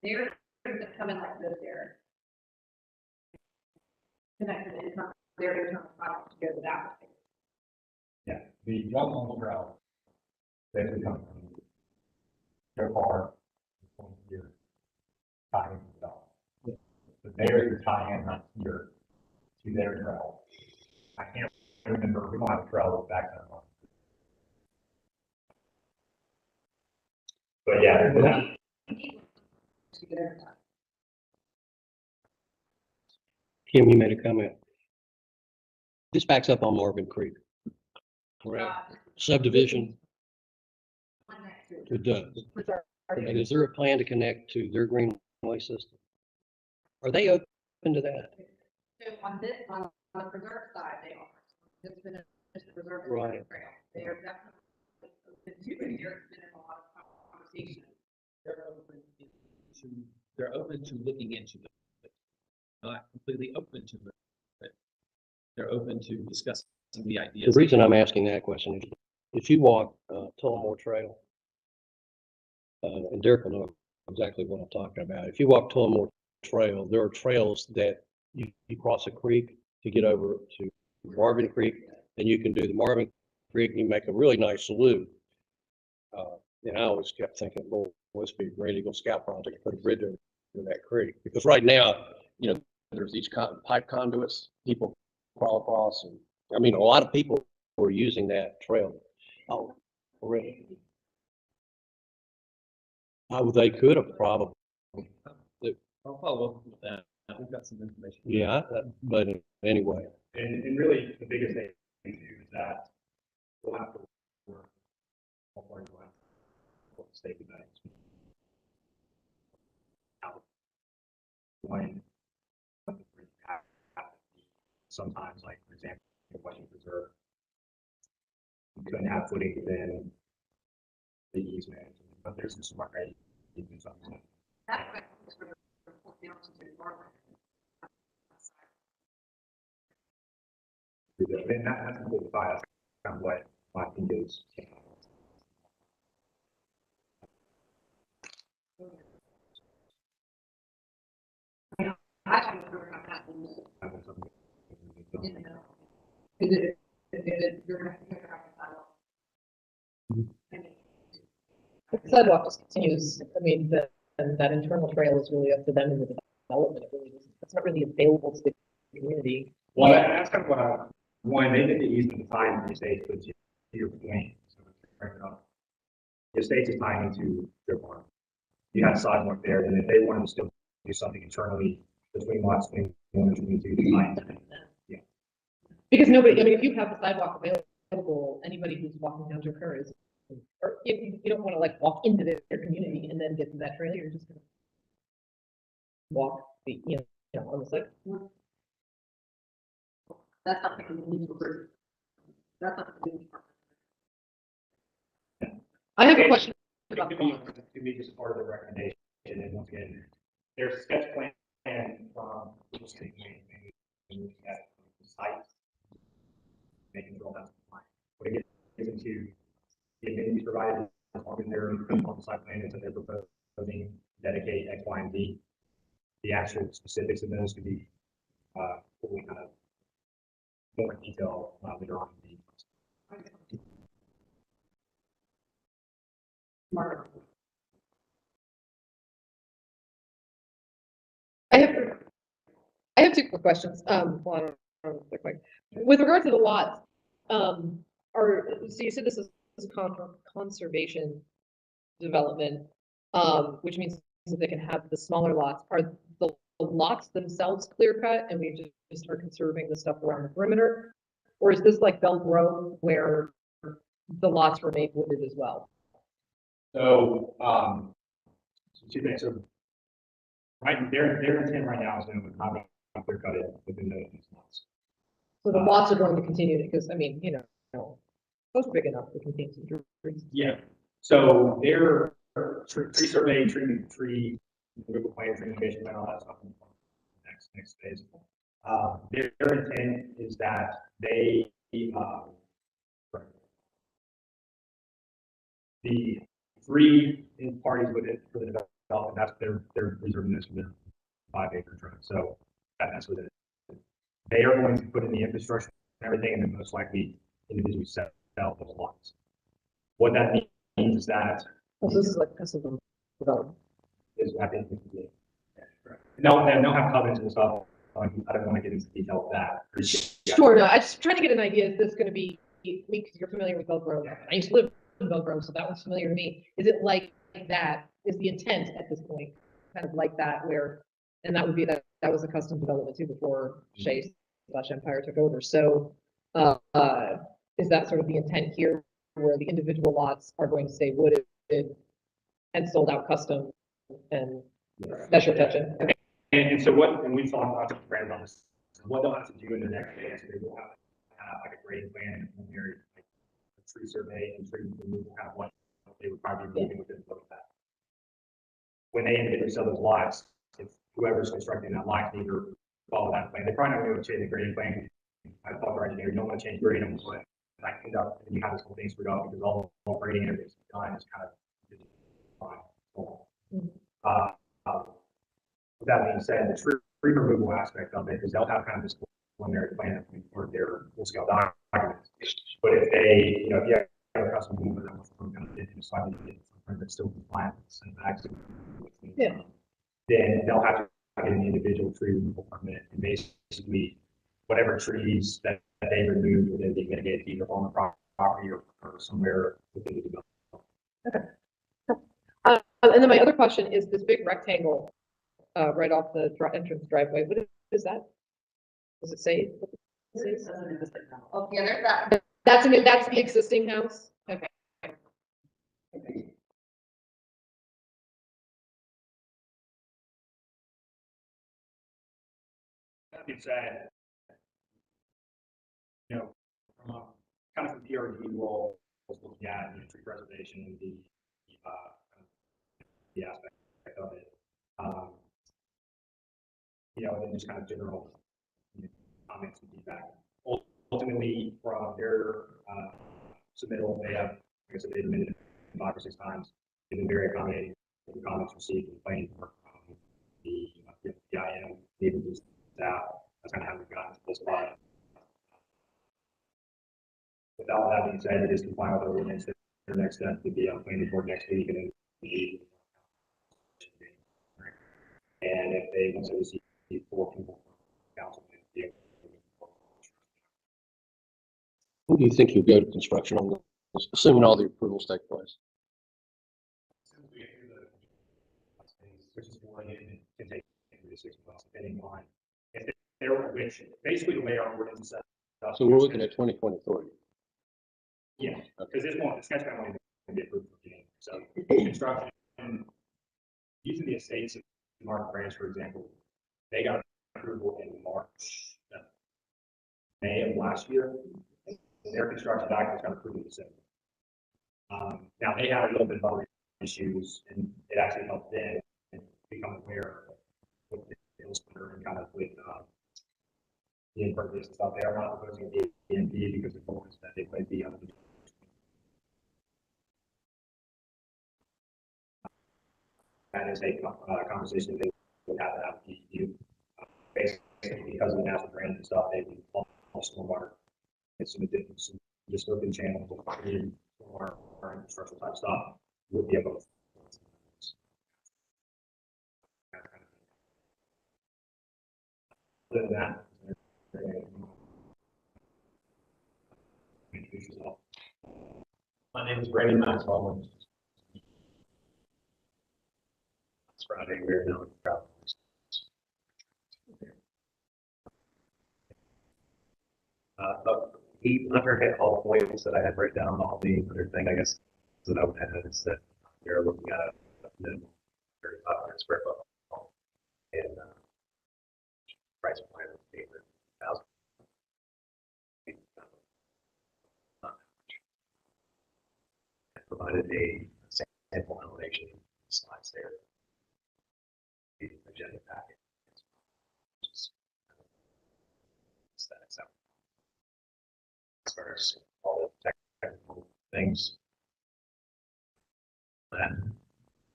Speaker 4: They're coming like this there. Connected in front, they're internal product to go to that way.
Speaker 11: Yeah, the young on the ground. They become. Their car. Here. Tying it up. But there is a tie-in right here to their trail. I can't remember, we don't have a trail back then. But yeah, there's that.
Speaker 8: Kim, you made a comment. This backs up on Marvin Creek. Correct. Subdivision, it does. And is there a plan to connect to their greenway system? Are they open to that?
Speaker 4: So on this, on the preserve side, they are. It's been just the preserve.
Speaker 8: Right.
Speaker 4: Trail. They are definitely, it's been there's been a lot of conversation.
Speaker 7: They're open to looking into it. Not completely open to it, but they're open to discussing the ideas.
Speaker 8: The reason I'm asking that question is if you walk Tullamore Trail, and Derek will know exactly what I'm talking about. If you walk Tullamore Trail, there are trails that you cross a creek to get over to Marvin Creek, and you can do the Marvin Creek and you make a really nice loop. And I always kept thinking, well, this would be a great Eagle Scout project to put a bridge over that creek. Because right now, you know, there's these pipe conduits, people crawl across, and I mean, a lot of people were using that trail. Oh, really? They could have probably.
Speaker 7: I'll follow up with that. We've got some information.
Speaker 8: Yeah, but anyway.
Speaker 11: And really, the biggest thing to do is that we'll have to work. State of that. When sometimes, like for example, Western Preserve, you couldn't have footing within the easement, but there's some smart rate.
Speaker 4: That
Speaker 11: And that's completely fine. That's kind of what my thing is.
Speaker 4: I don't know how that will move. You know. You're gonna have to figure out the sidewalk. I mean,
Speaker 9: The sidewalk just continues, I mean, and that internal trail is really up to them in the development, it really isn't, it's not really available to the community.
Speaker 11: Well, that's kind of what I, one, they did the easement design for the state, but to your point, so right now, the state is tying into their farm. You had a sidewalk there, and if they wanted to still do something internally between lots, between one and 22, they might. Yeah.
Speaker 9: Because nobody, I mean, if you have the sidewalk available, anybody who's walking down to her is, or you don't wanna like walk into their community and then get to that trail, you're just gonna walk the, on the side.
Speaker 4: that's not the legal group. That's not the legal.
Speaker 9: I have a question
Speaker 11: It
Speaker 9: about
Speaker 11: could
Speaker 9: the
Speaker 11: be,
Speaker 9: bond.
Speaker 11: it could be just part of the recommendation, and once again, there's a sketch plan from, just taking at the site, making sure that's compliant. But it gets into the amenities provided, on their, on the site plan, is that they're proposing dedicate X, Y, and Z. The actual specifics of those could be, fully kind of more detail, later on. In the
Speaker 9: I have two quick questions. Well, I don't know if they're quick. With regard to the lots, so you said this is conservation development, which means that they can have the smaller lots. Are the lots themselves clear cut and we just are conserving the stuff around the perimeter? Or is this like Bell Grove where the lots were made wooded as well?
Speaker 11: So, so two things. So, right, their intent right now is to not clear cut it within those months.
Speaker 9: So the lots are going to continue because, I mean, those are big enough to contain some trees.
Speaker 11: Yeah. So their tree survey, tree removal plan, tree mitigation plan, all that stuff. In the next phase. Their intent is that they, the three parties with it for the development, that's they're reserving this for the 5-acre tract. So that's what it is. They are going to put in the infrastructure and everything, and then most likely individually sell those lots. What that means is that
Speaker 9: Oh, so this is like custom development.
Speaker 11: is, I think, and they'll have covenants and stuff. I don't want to get into detail of that.
Speaker 9: Sure, no, I'm just trying to get an idea, is this gonna be, because you're familiar with Bell Grove, I used to live in Bell Grove, so that was familiar to me. Is it like that, is the intent at this point, kind of like that, where, and that would be that was a custom development too before Shea / Empire took over, so, is that sort of the intent here, where the individual lots are going to stay wooded and sold out custom, and that's your intention? Okay.
Speaker 11: And so what, and we talked about the friends on this, what they'll have to do in the next phase, they will have like a grading plan and very like a tree survey and tree removal, kind of what they would probably be moving within that. When they individually sell those lots, if whoever's constructing that lot can either follow that plan, they probably not going to change the grading plan. I thought our engineer, you don't want to change grading, but I end up, and you have this whole thing screwed up because all grading and everything's done is kind of with that being said, the tree removal aspect of it is they'll have kind of this preliminary plan for their full scale documents. But if they, if you have a custom move that was going to slightly something that's still compliant with setbacks, then they'll have to get an individual tree removal permit, and basically whatever trees that they remove will then be mitigated either on the property or somewhere within the development.
Speaker 9: Okay. And then my other question is this big rectangle right off the entrance driveway. What is that? Does it say?
Speaker 4: Oh, yeah, there's that.
Speaker 9: That's the existing house? Okay.
Speaker 11: That being said, from a kind of the PR&G role, was looking at tree preservation and the aspect of it. And then just kind of general comments and feedback. Ultimately, ultimately, from their, submittal, they have, like I said, they've admitted 5 or 6 times. They've been very accommodating, the comments received, the planning, the IM, even the staff, that's kind of how we got to this spot. With all that being said, it is complying with the ordinance. Their next step would be on planning board next week, and then and if they want to receive 4 people from council.
Speaker 8: When do you think you'll go to construction on this, assuming all the approvals take place?
Speaker 11: As soon as we get through the which is one, it can take 3 to 6 months, depending on if they're, which basically the way our ordinance is set up.
Speaker 8: So we're looking at 2023.
Speaker 11: Yeah, because this one, the sketch plan won't even be approved for January. So construction, using the estates of Mark Branch, for example, they got approval in March, May of last year. And their construction documents got approved in December. Now they had a little bit of other issues, and it actually helped them become aware of the and kind of with the impervious and stuff. They are not proposing a DNP because the goal is that they might be under the that is a conversation they would have to have with you. Basically, because of the national brand and stuff, they do all stormwater. It's some difference in just open channels or infrastructure type stuff would be able to. Other than that, my name is Brandon Maxwell. It's Friday, we're now in travel. But he underhit all the points that I had written down. All the other thing, I guess, that I would add is that you're looking at a minimum 3,500 square foot home and price point of 800,000. Provided a sample elevation slides there. The agenda packet. Just aesthetics out. As far as all the technical things. That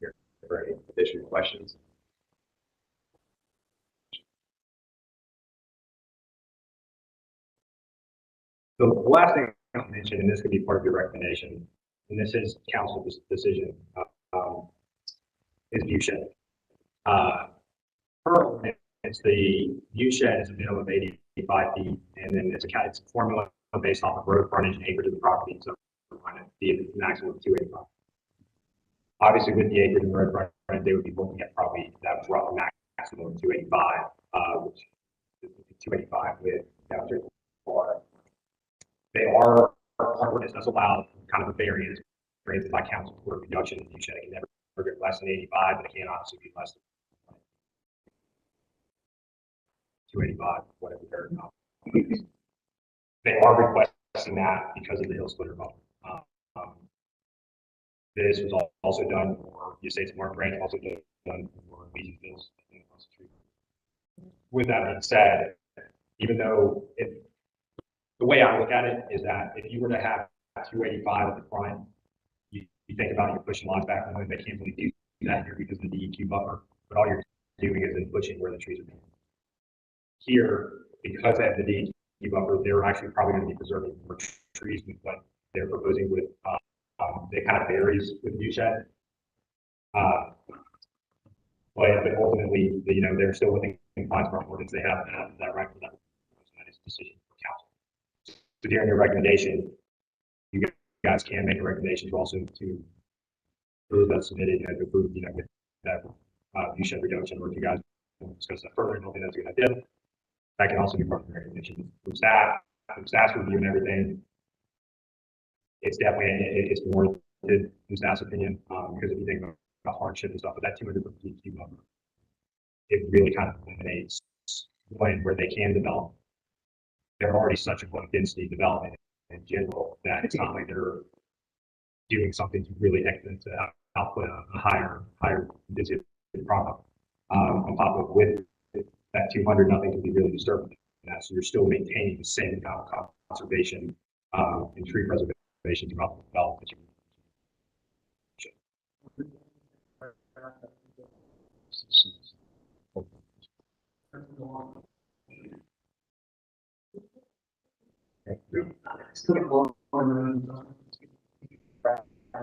Speaker 11: here for any additional questions. The last thing I'll mention, and this could be part of your recommendation, and this is council's decision, is view shed. Per it's the view shed is a minimum of 85 feet, and then it's a formula based off of road frontage and acreage of the property, so it be a maximum of 285. Obviously, with the acreage and road frontage, they would be looking at probably that rough maximum of 285, which is 285 with downstream water. They are, our ordinance does allow kind of a variance granted by council for reduction in view shed. It can never get less than 85, but it can obviously be less than 285, whatever they're they are requesting that because of the hill splitter buffer. This was also done for the estates of Mark Branch, also done for Legion Hills. With that being said, even though the way I look at it is that if you were to have 285 at the front, you think about you're pushing lines back, and they can't really do that here because of the DEQ buffer, but all you're doing is then pushing where the trees are being. Here, because they have the DEQ buffer, they're actually probably going to be preserving more trees than what they're proposing with, it kind of varies with view shed. But ultimately, they're still within compliance with our ordinance. They have that right for that. That is a decision for council. So during your recommendation, you guys can make a recommendation to also to those that submitted and approve, with that view shed reduction, or if you guys discuss that further, I don't think that's a good idea. That can also be part of the recommendation from staff's review and everything. It's definitely, it's more than staff's opinion, because if you think about hardship and stuff, but that 200 foot DEQ buffer, it really kind of eliminates where they can develop. They're already such a low density development in general that it's not like they're doing something to really to output a higher density product. On top of with that 200, nothing can be really disturbed. So you're still maintaining the same amount of conservation, and tree preservation throughout the development.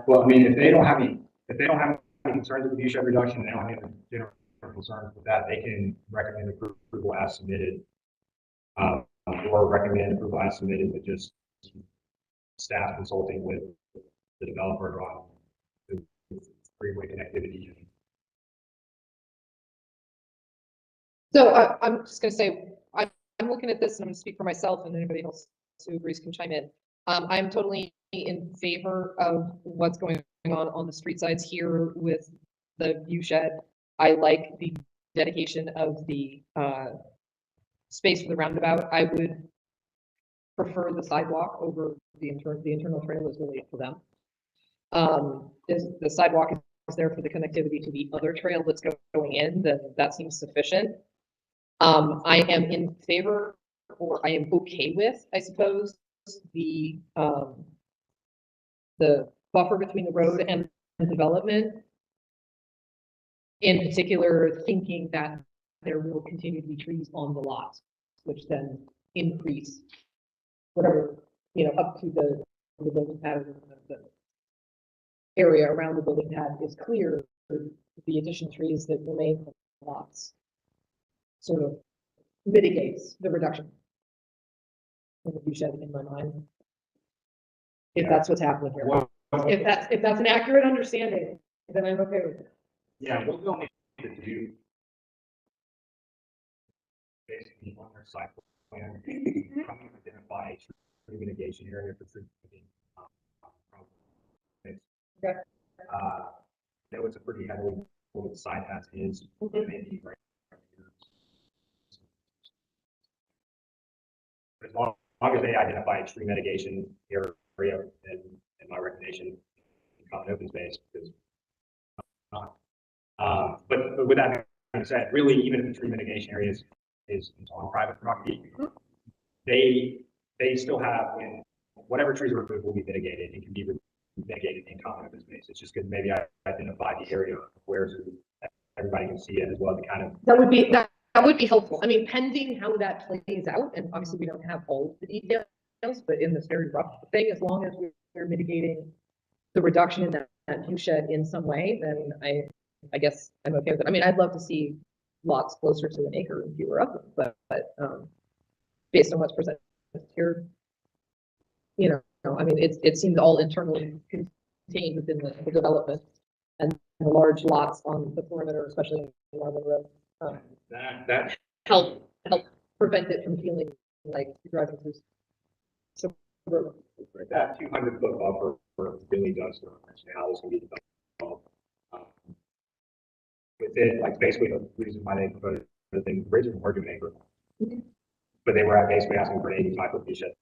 Speaker 11: Well, I mean, if they don't have any concerns with the view shed reduction, they don't have any general concerns with that, they can recommend approval as submitted. Or recommend approval as submitted with just staff consulting with the developer on the freeway connectivity.
Speaker 9: So I'm just gonna say, I'm looking at this and I'm gonna speak for myself, and anybody else who agrees can chime in. I'm totally in favor of what's going on the street sides here with the view shed. I like the dedication of the space for the roundabout. I would prefer the sidewalk over the internal trail is really up to them. Is the sidewalk is there for the connectivity to the other trail that's going in, then that seems sufficient. I am in favor, or I am okay with, I suppose, the buffer between the road and the development. In particular, thinking that there will continue to be trees on the lot, which then increase whatever, up to the building pad, the area around the building pad is clear. The additional trees that remain on the lots sort of mitigates the reduction in the view shed in my mind. If that's what's happening here.
Speaker 11: Well,
Speaker 9: If that's an accurate understanding, then I'm okay with it.
Speaker 11: yeah, what we'll need to do basically on their site plan, probably identify a tree mitigation area for tree.
Speaker 9: Okay.
Speaker 11: That was a pretty heavily wooded site as is, maybe right. As long as they identify a tree mitigation area, in my recommendation, common open space, because but with that being said, really, even if the tree mitigation area is on private property, they still have, when whatever trees are removed will be mitigated. It can be mitigated in common open space. It's just because maybe I identify the area where everybody can see it as well. To kind of
Speaker 9: that would be helpful. I mean, pending how that plays out, and obviously we don't have all the details, but in this very rough thing, as long as we're mitigating the reduction in that view shed in some way, then I guess I'm okay with it. I mean, I'd love to see lots closer to an acre and fewer of them, but based on what's presented here, I mean, it seems all internally contained within the development, and the large lots on the perimeter, especially in Marvin Road,
Speaker 11: that
Speaker 9: help prevent it from feeling like you're driving through suburban.
Speaker 11: that 200-foot buffer really does how this can be developed. With it, like basically the reason why they proposed the thing, the original were doing acre, but they were basically asking for an 85-foot view shed.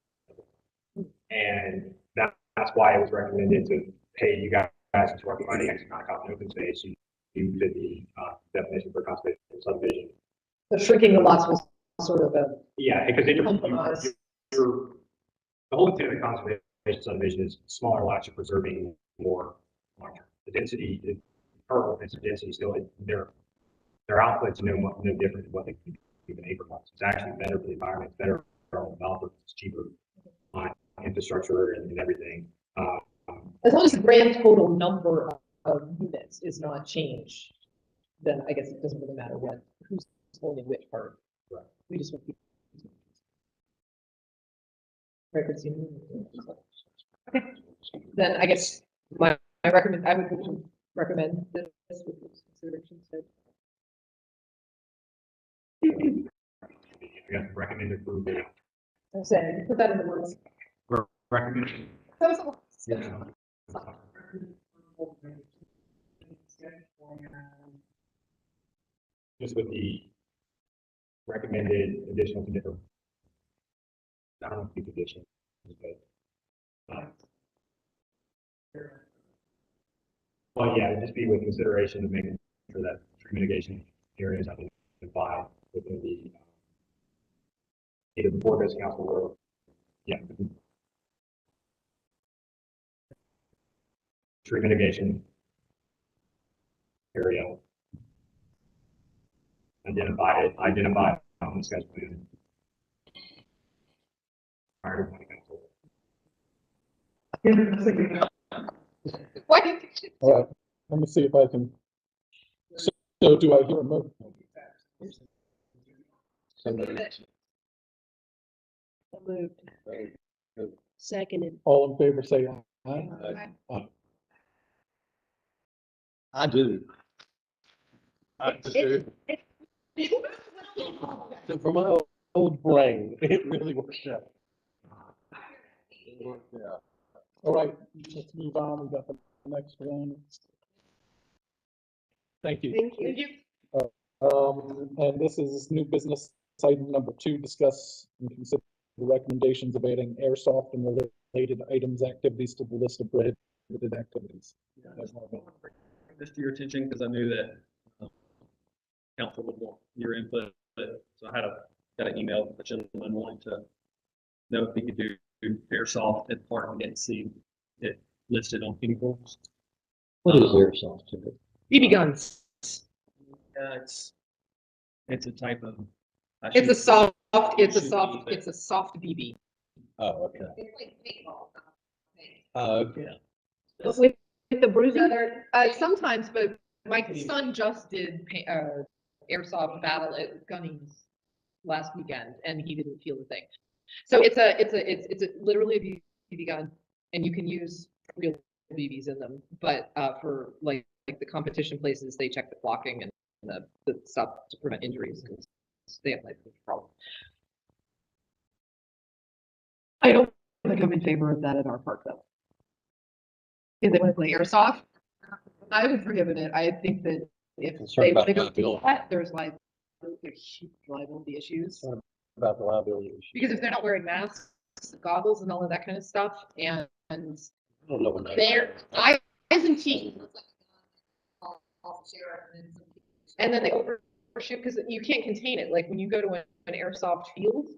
Speaker 11: And that's why it was recommended to, hey, you guys, since we're providing X amount of common open space, you fit the definition for conservation subdivision.
Speaker 9: The shrinking the lots was sort of a
Speaker 11: because then
Speaker 9: compromise.
Speaker 11: the whole intent of the conservation subdivision is smaller lots, you're preserving more larger. The density, the current density still, their outputs no different than what they can do in acre lots. It's actually better for the environment, it's better for our developers, it's cheaper on infrastructure and everything.
Speaker 9: As long as the grand total number of units is not changed, then I guess it doesn't really matter who's owning which part.
Speaker 11: Right.
Speaker 9: We just want people. Records. Okay. Then I guess I would recommend this with this consideration.
Speaker 11: You guys recommend approval.
Speaker 9: I'm saying, put that in the words.
Speaker 11: Recommend.
Speaker 9: That was a lot.
Speaker 11: Just with the recommended additional condition. I don't know if it's additional, but well, yeah, it'd just be with consideration of making sure that tree mitigation areas have been defined within the either the board council or tree mitigation area. Identify it on the sketch plan. Prior to planning council.
Speaker 9: Why did you?
Speaker 6: All right, let me see if I can. So do I hear a motion?
Speaker 3: Moved. Seconded.
Speaker 6: All in favor, say aye. Aye.
Speaker 2: I do. So for my old brain, it really worked out. It worked out.
Speaker 6: All right, let's move on. We got the next one. Thank you.
Speaker 3: Thank you.
Speaker 6: And this is new business item number 2, discuss and consider the recommendations of adding airsoft and related items, activities to the list of prohibited activities.
Speaker 7: This to your attention because I knew that council would want your input, so I got an email from a gentleman wanting to know if he could do airsoft at the park. I didn't see it listed on any forms.
Speaker 2: What is airsoft to it?
Speaker 9: BB guns.
Speaker 7: It's a type of.
Speaker 9: It's a soft,
Speaker 7: Shoot BB.
Speaker 9: it's a soft BB.
Speaker 2: Oh, okay.
Speaker 4: It's like paintball.
Speaker 2: Okay.
Speaker 3: With the bruising,
Speaker 9: Sometimes, but my son just did airsoft battle at Gunnings last weekend, and he didn't feel a thing. So it's literally a BB gun, and you can use real BBs in them. But for like the competition places, they check the blocking and the stuff to prevent injuries because they have like problem. I don't think I'm in favor of that at our park though. Is it play airsoft? I would prohibit it. I think that if
Speaker 2: Concerned
Speaker 9: they
Speaker 2: about
Speaker 9: want to go do
Speaker 2: liability.
Speaker 9: that, there's huge liability issues.
Speaker 2: About the liability issue.
Speaker 9: Because if they're not wearing masks, goggles and all of that kind of stuff, and
Speaker 2: I don't know when that.
Speaker 9: they're eyes and teeth, and then they overshoot because you can't contain it. Like when you go to an airsoft field,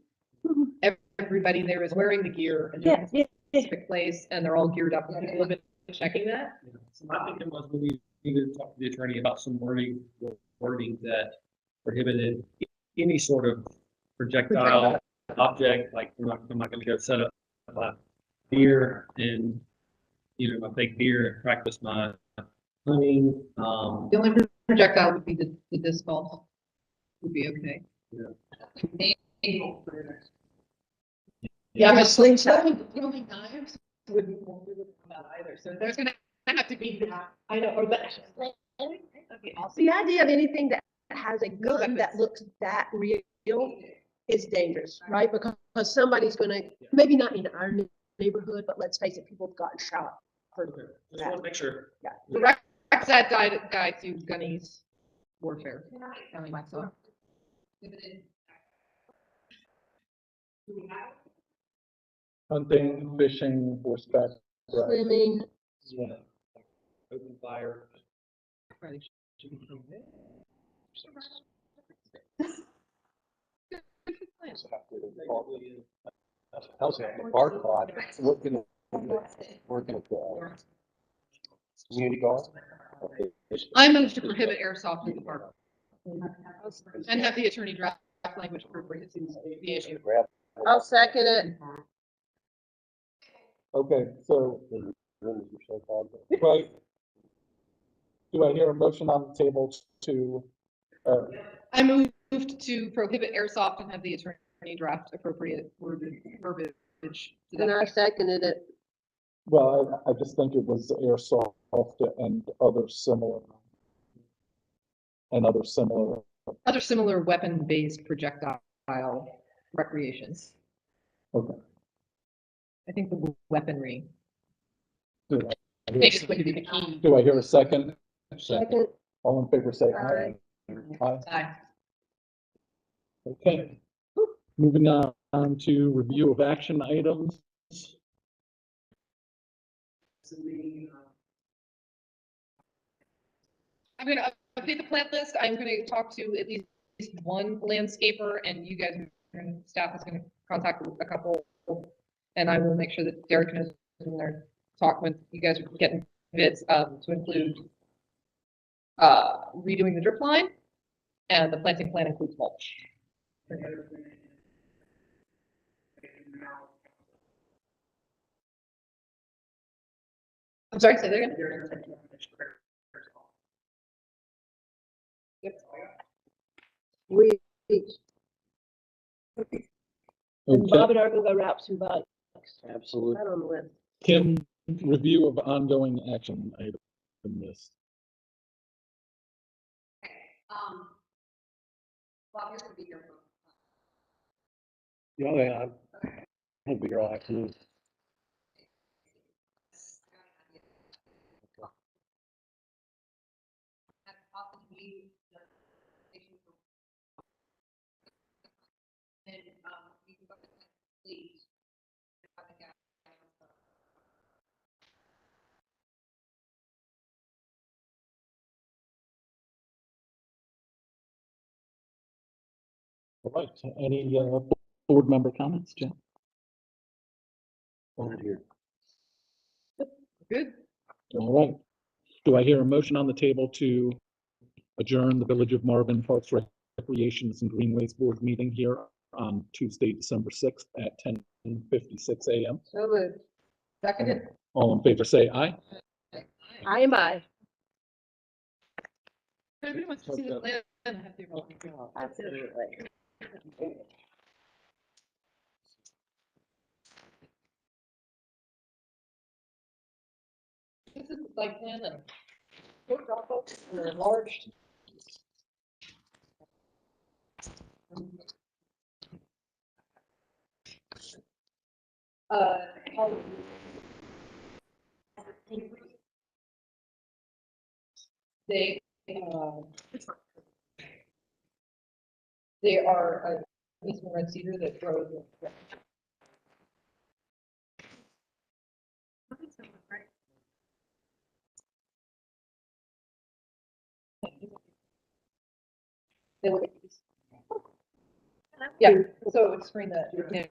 Speaker 9: everybody there is wearing the gear and they're in a specific place, and they're all geared up. And people have been checking that.
Speaker 7: So my thinking was we need to talk to the attorney about some wording that prohibited any sort of projectile object, like I'm not gonna go set up a deer and, my fake deer and practice my hunting.
Speaker 9: The only projectile would be the disc golf. Would be okay. Yeah, but slingshot. Throwing knives wouldn't come out either. So there's gonna have to be. I know, or that. Okay, I'll see.
Speaker 3: the idea of anything that has a gun that looks that real is dangerous, right? Because somebody's gonna, maybe not in our neighborhood, but let's face it, people have gotten shot.
Speaker 7: Just want to make sure.
Speaker 9: Direct that guy to Gunny's warfare. Telling myself.
Speaker 6: Hunting, fishing, horseback. riding.
Speaker 3: Swimming,
Speaker 6: Yeah.
Speaker 7: Open fire.
Speaker 9: Probably should be prohibited.
Speaker 2: How's that? The park lot, working at the community golf.
Speaker 9: I move to prohibit airsoft in the park. And have the attorney draft language appropriate to the issue.
Speaker 3: I'll second it.
Speaker 6: Okay, so, right. Do I hear a motion on the table to,
Speaker 9: I moved to prohibit airsoft and have the attorney draft appropriate verbiage. to
Speaker 3: And
Speaker 9: that.
Speaker 3: I seconded it.
Speaker 6: well, I just think it was airsoft and other similar.
Speaker 9: Other similar weapon-based projectile recreations.
Speaker 6: Okay.
Speaker 9: I think the weaponry
Speaker 6: Do I hear-
Speaker 9: is going to be the key.
Speaker 6: Do I hear a second?
Speaker 3: Second.
Speaker 6: All in favor, say aye. Aye.
Speaker 9: Aye.
Speaker 6: Okay. Moving on to review of action items.
Speaker 9: I'm gonna update the plant list. I'm gonna talk to at least one landscaper, and you guys, staff is gonna contact a couple. And I will make sure that Derek knows in there, talk when you guys are getting it's, to include, redoing the drip line, and the planting plan includes mulch. I'm sorry, say that again? Yep.
Speaker 3: We, and
Speaker 6: Okay,
Speaker 3: Bob and I will go wrap some bugs.
Speaker 8: Absolutely.
Speaker 3: Right on the list.
Speaker 6: Kim, review of ongoing action item list.
Speaker 4: Bob, you're gonna be here for.
Speaker 8: Yeah, I'll be here all afternoon.
Speaker 4: Have often used the station for. And, you can go ahead and please. have the guy-
Speaker 6: All right, any, board member comments, Jen?
Speaker 8: Not here.
Speaker 9: Good.
Speaker 6: All right. Do I hear a motion on the table to adjourn the Village of Marvin Parks, Recreations and Greenways Board meeting here on Tuesday, December 6th at 10:56 a.m.?
Speaker 3: So moved.
Speaker 9: Seconded.
Speaker 6: All in favor, say aye.
Speaker 3: I am I.
Speaker 9: If anybody wants to see the plan, I have to.
Speaker 3: Absolutely.
Speaker 9: This is the site plan and they're enlarged. Uh, they, they are a Eastern red cedar that grows. They look. Yeah, so screen that. Yeah,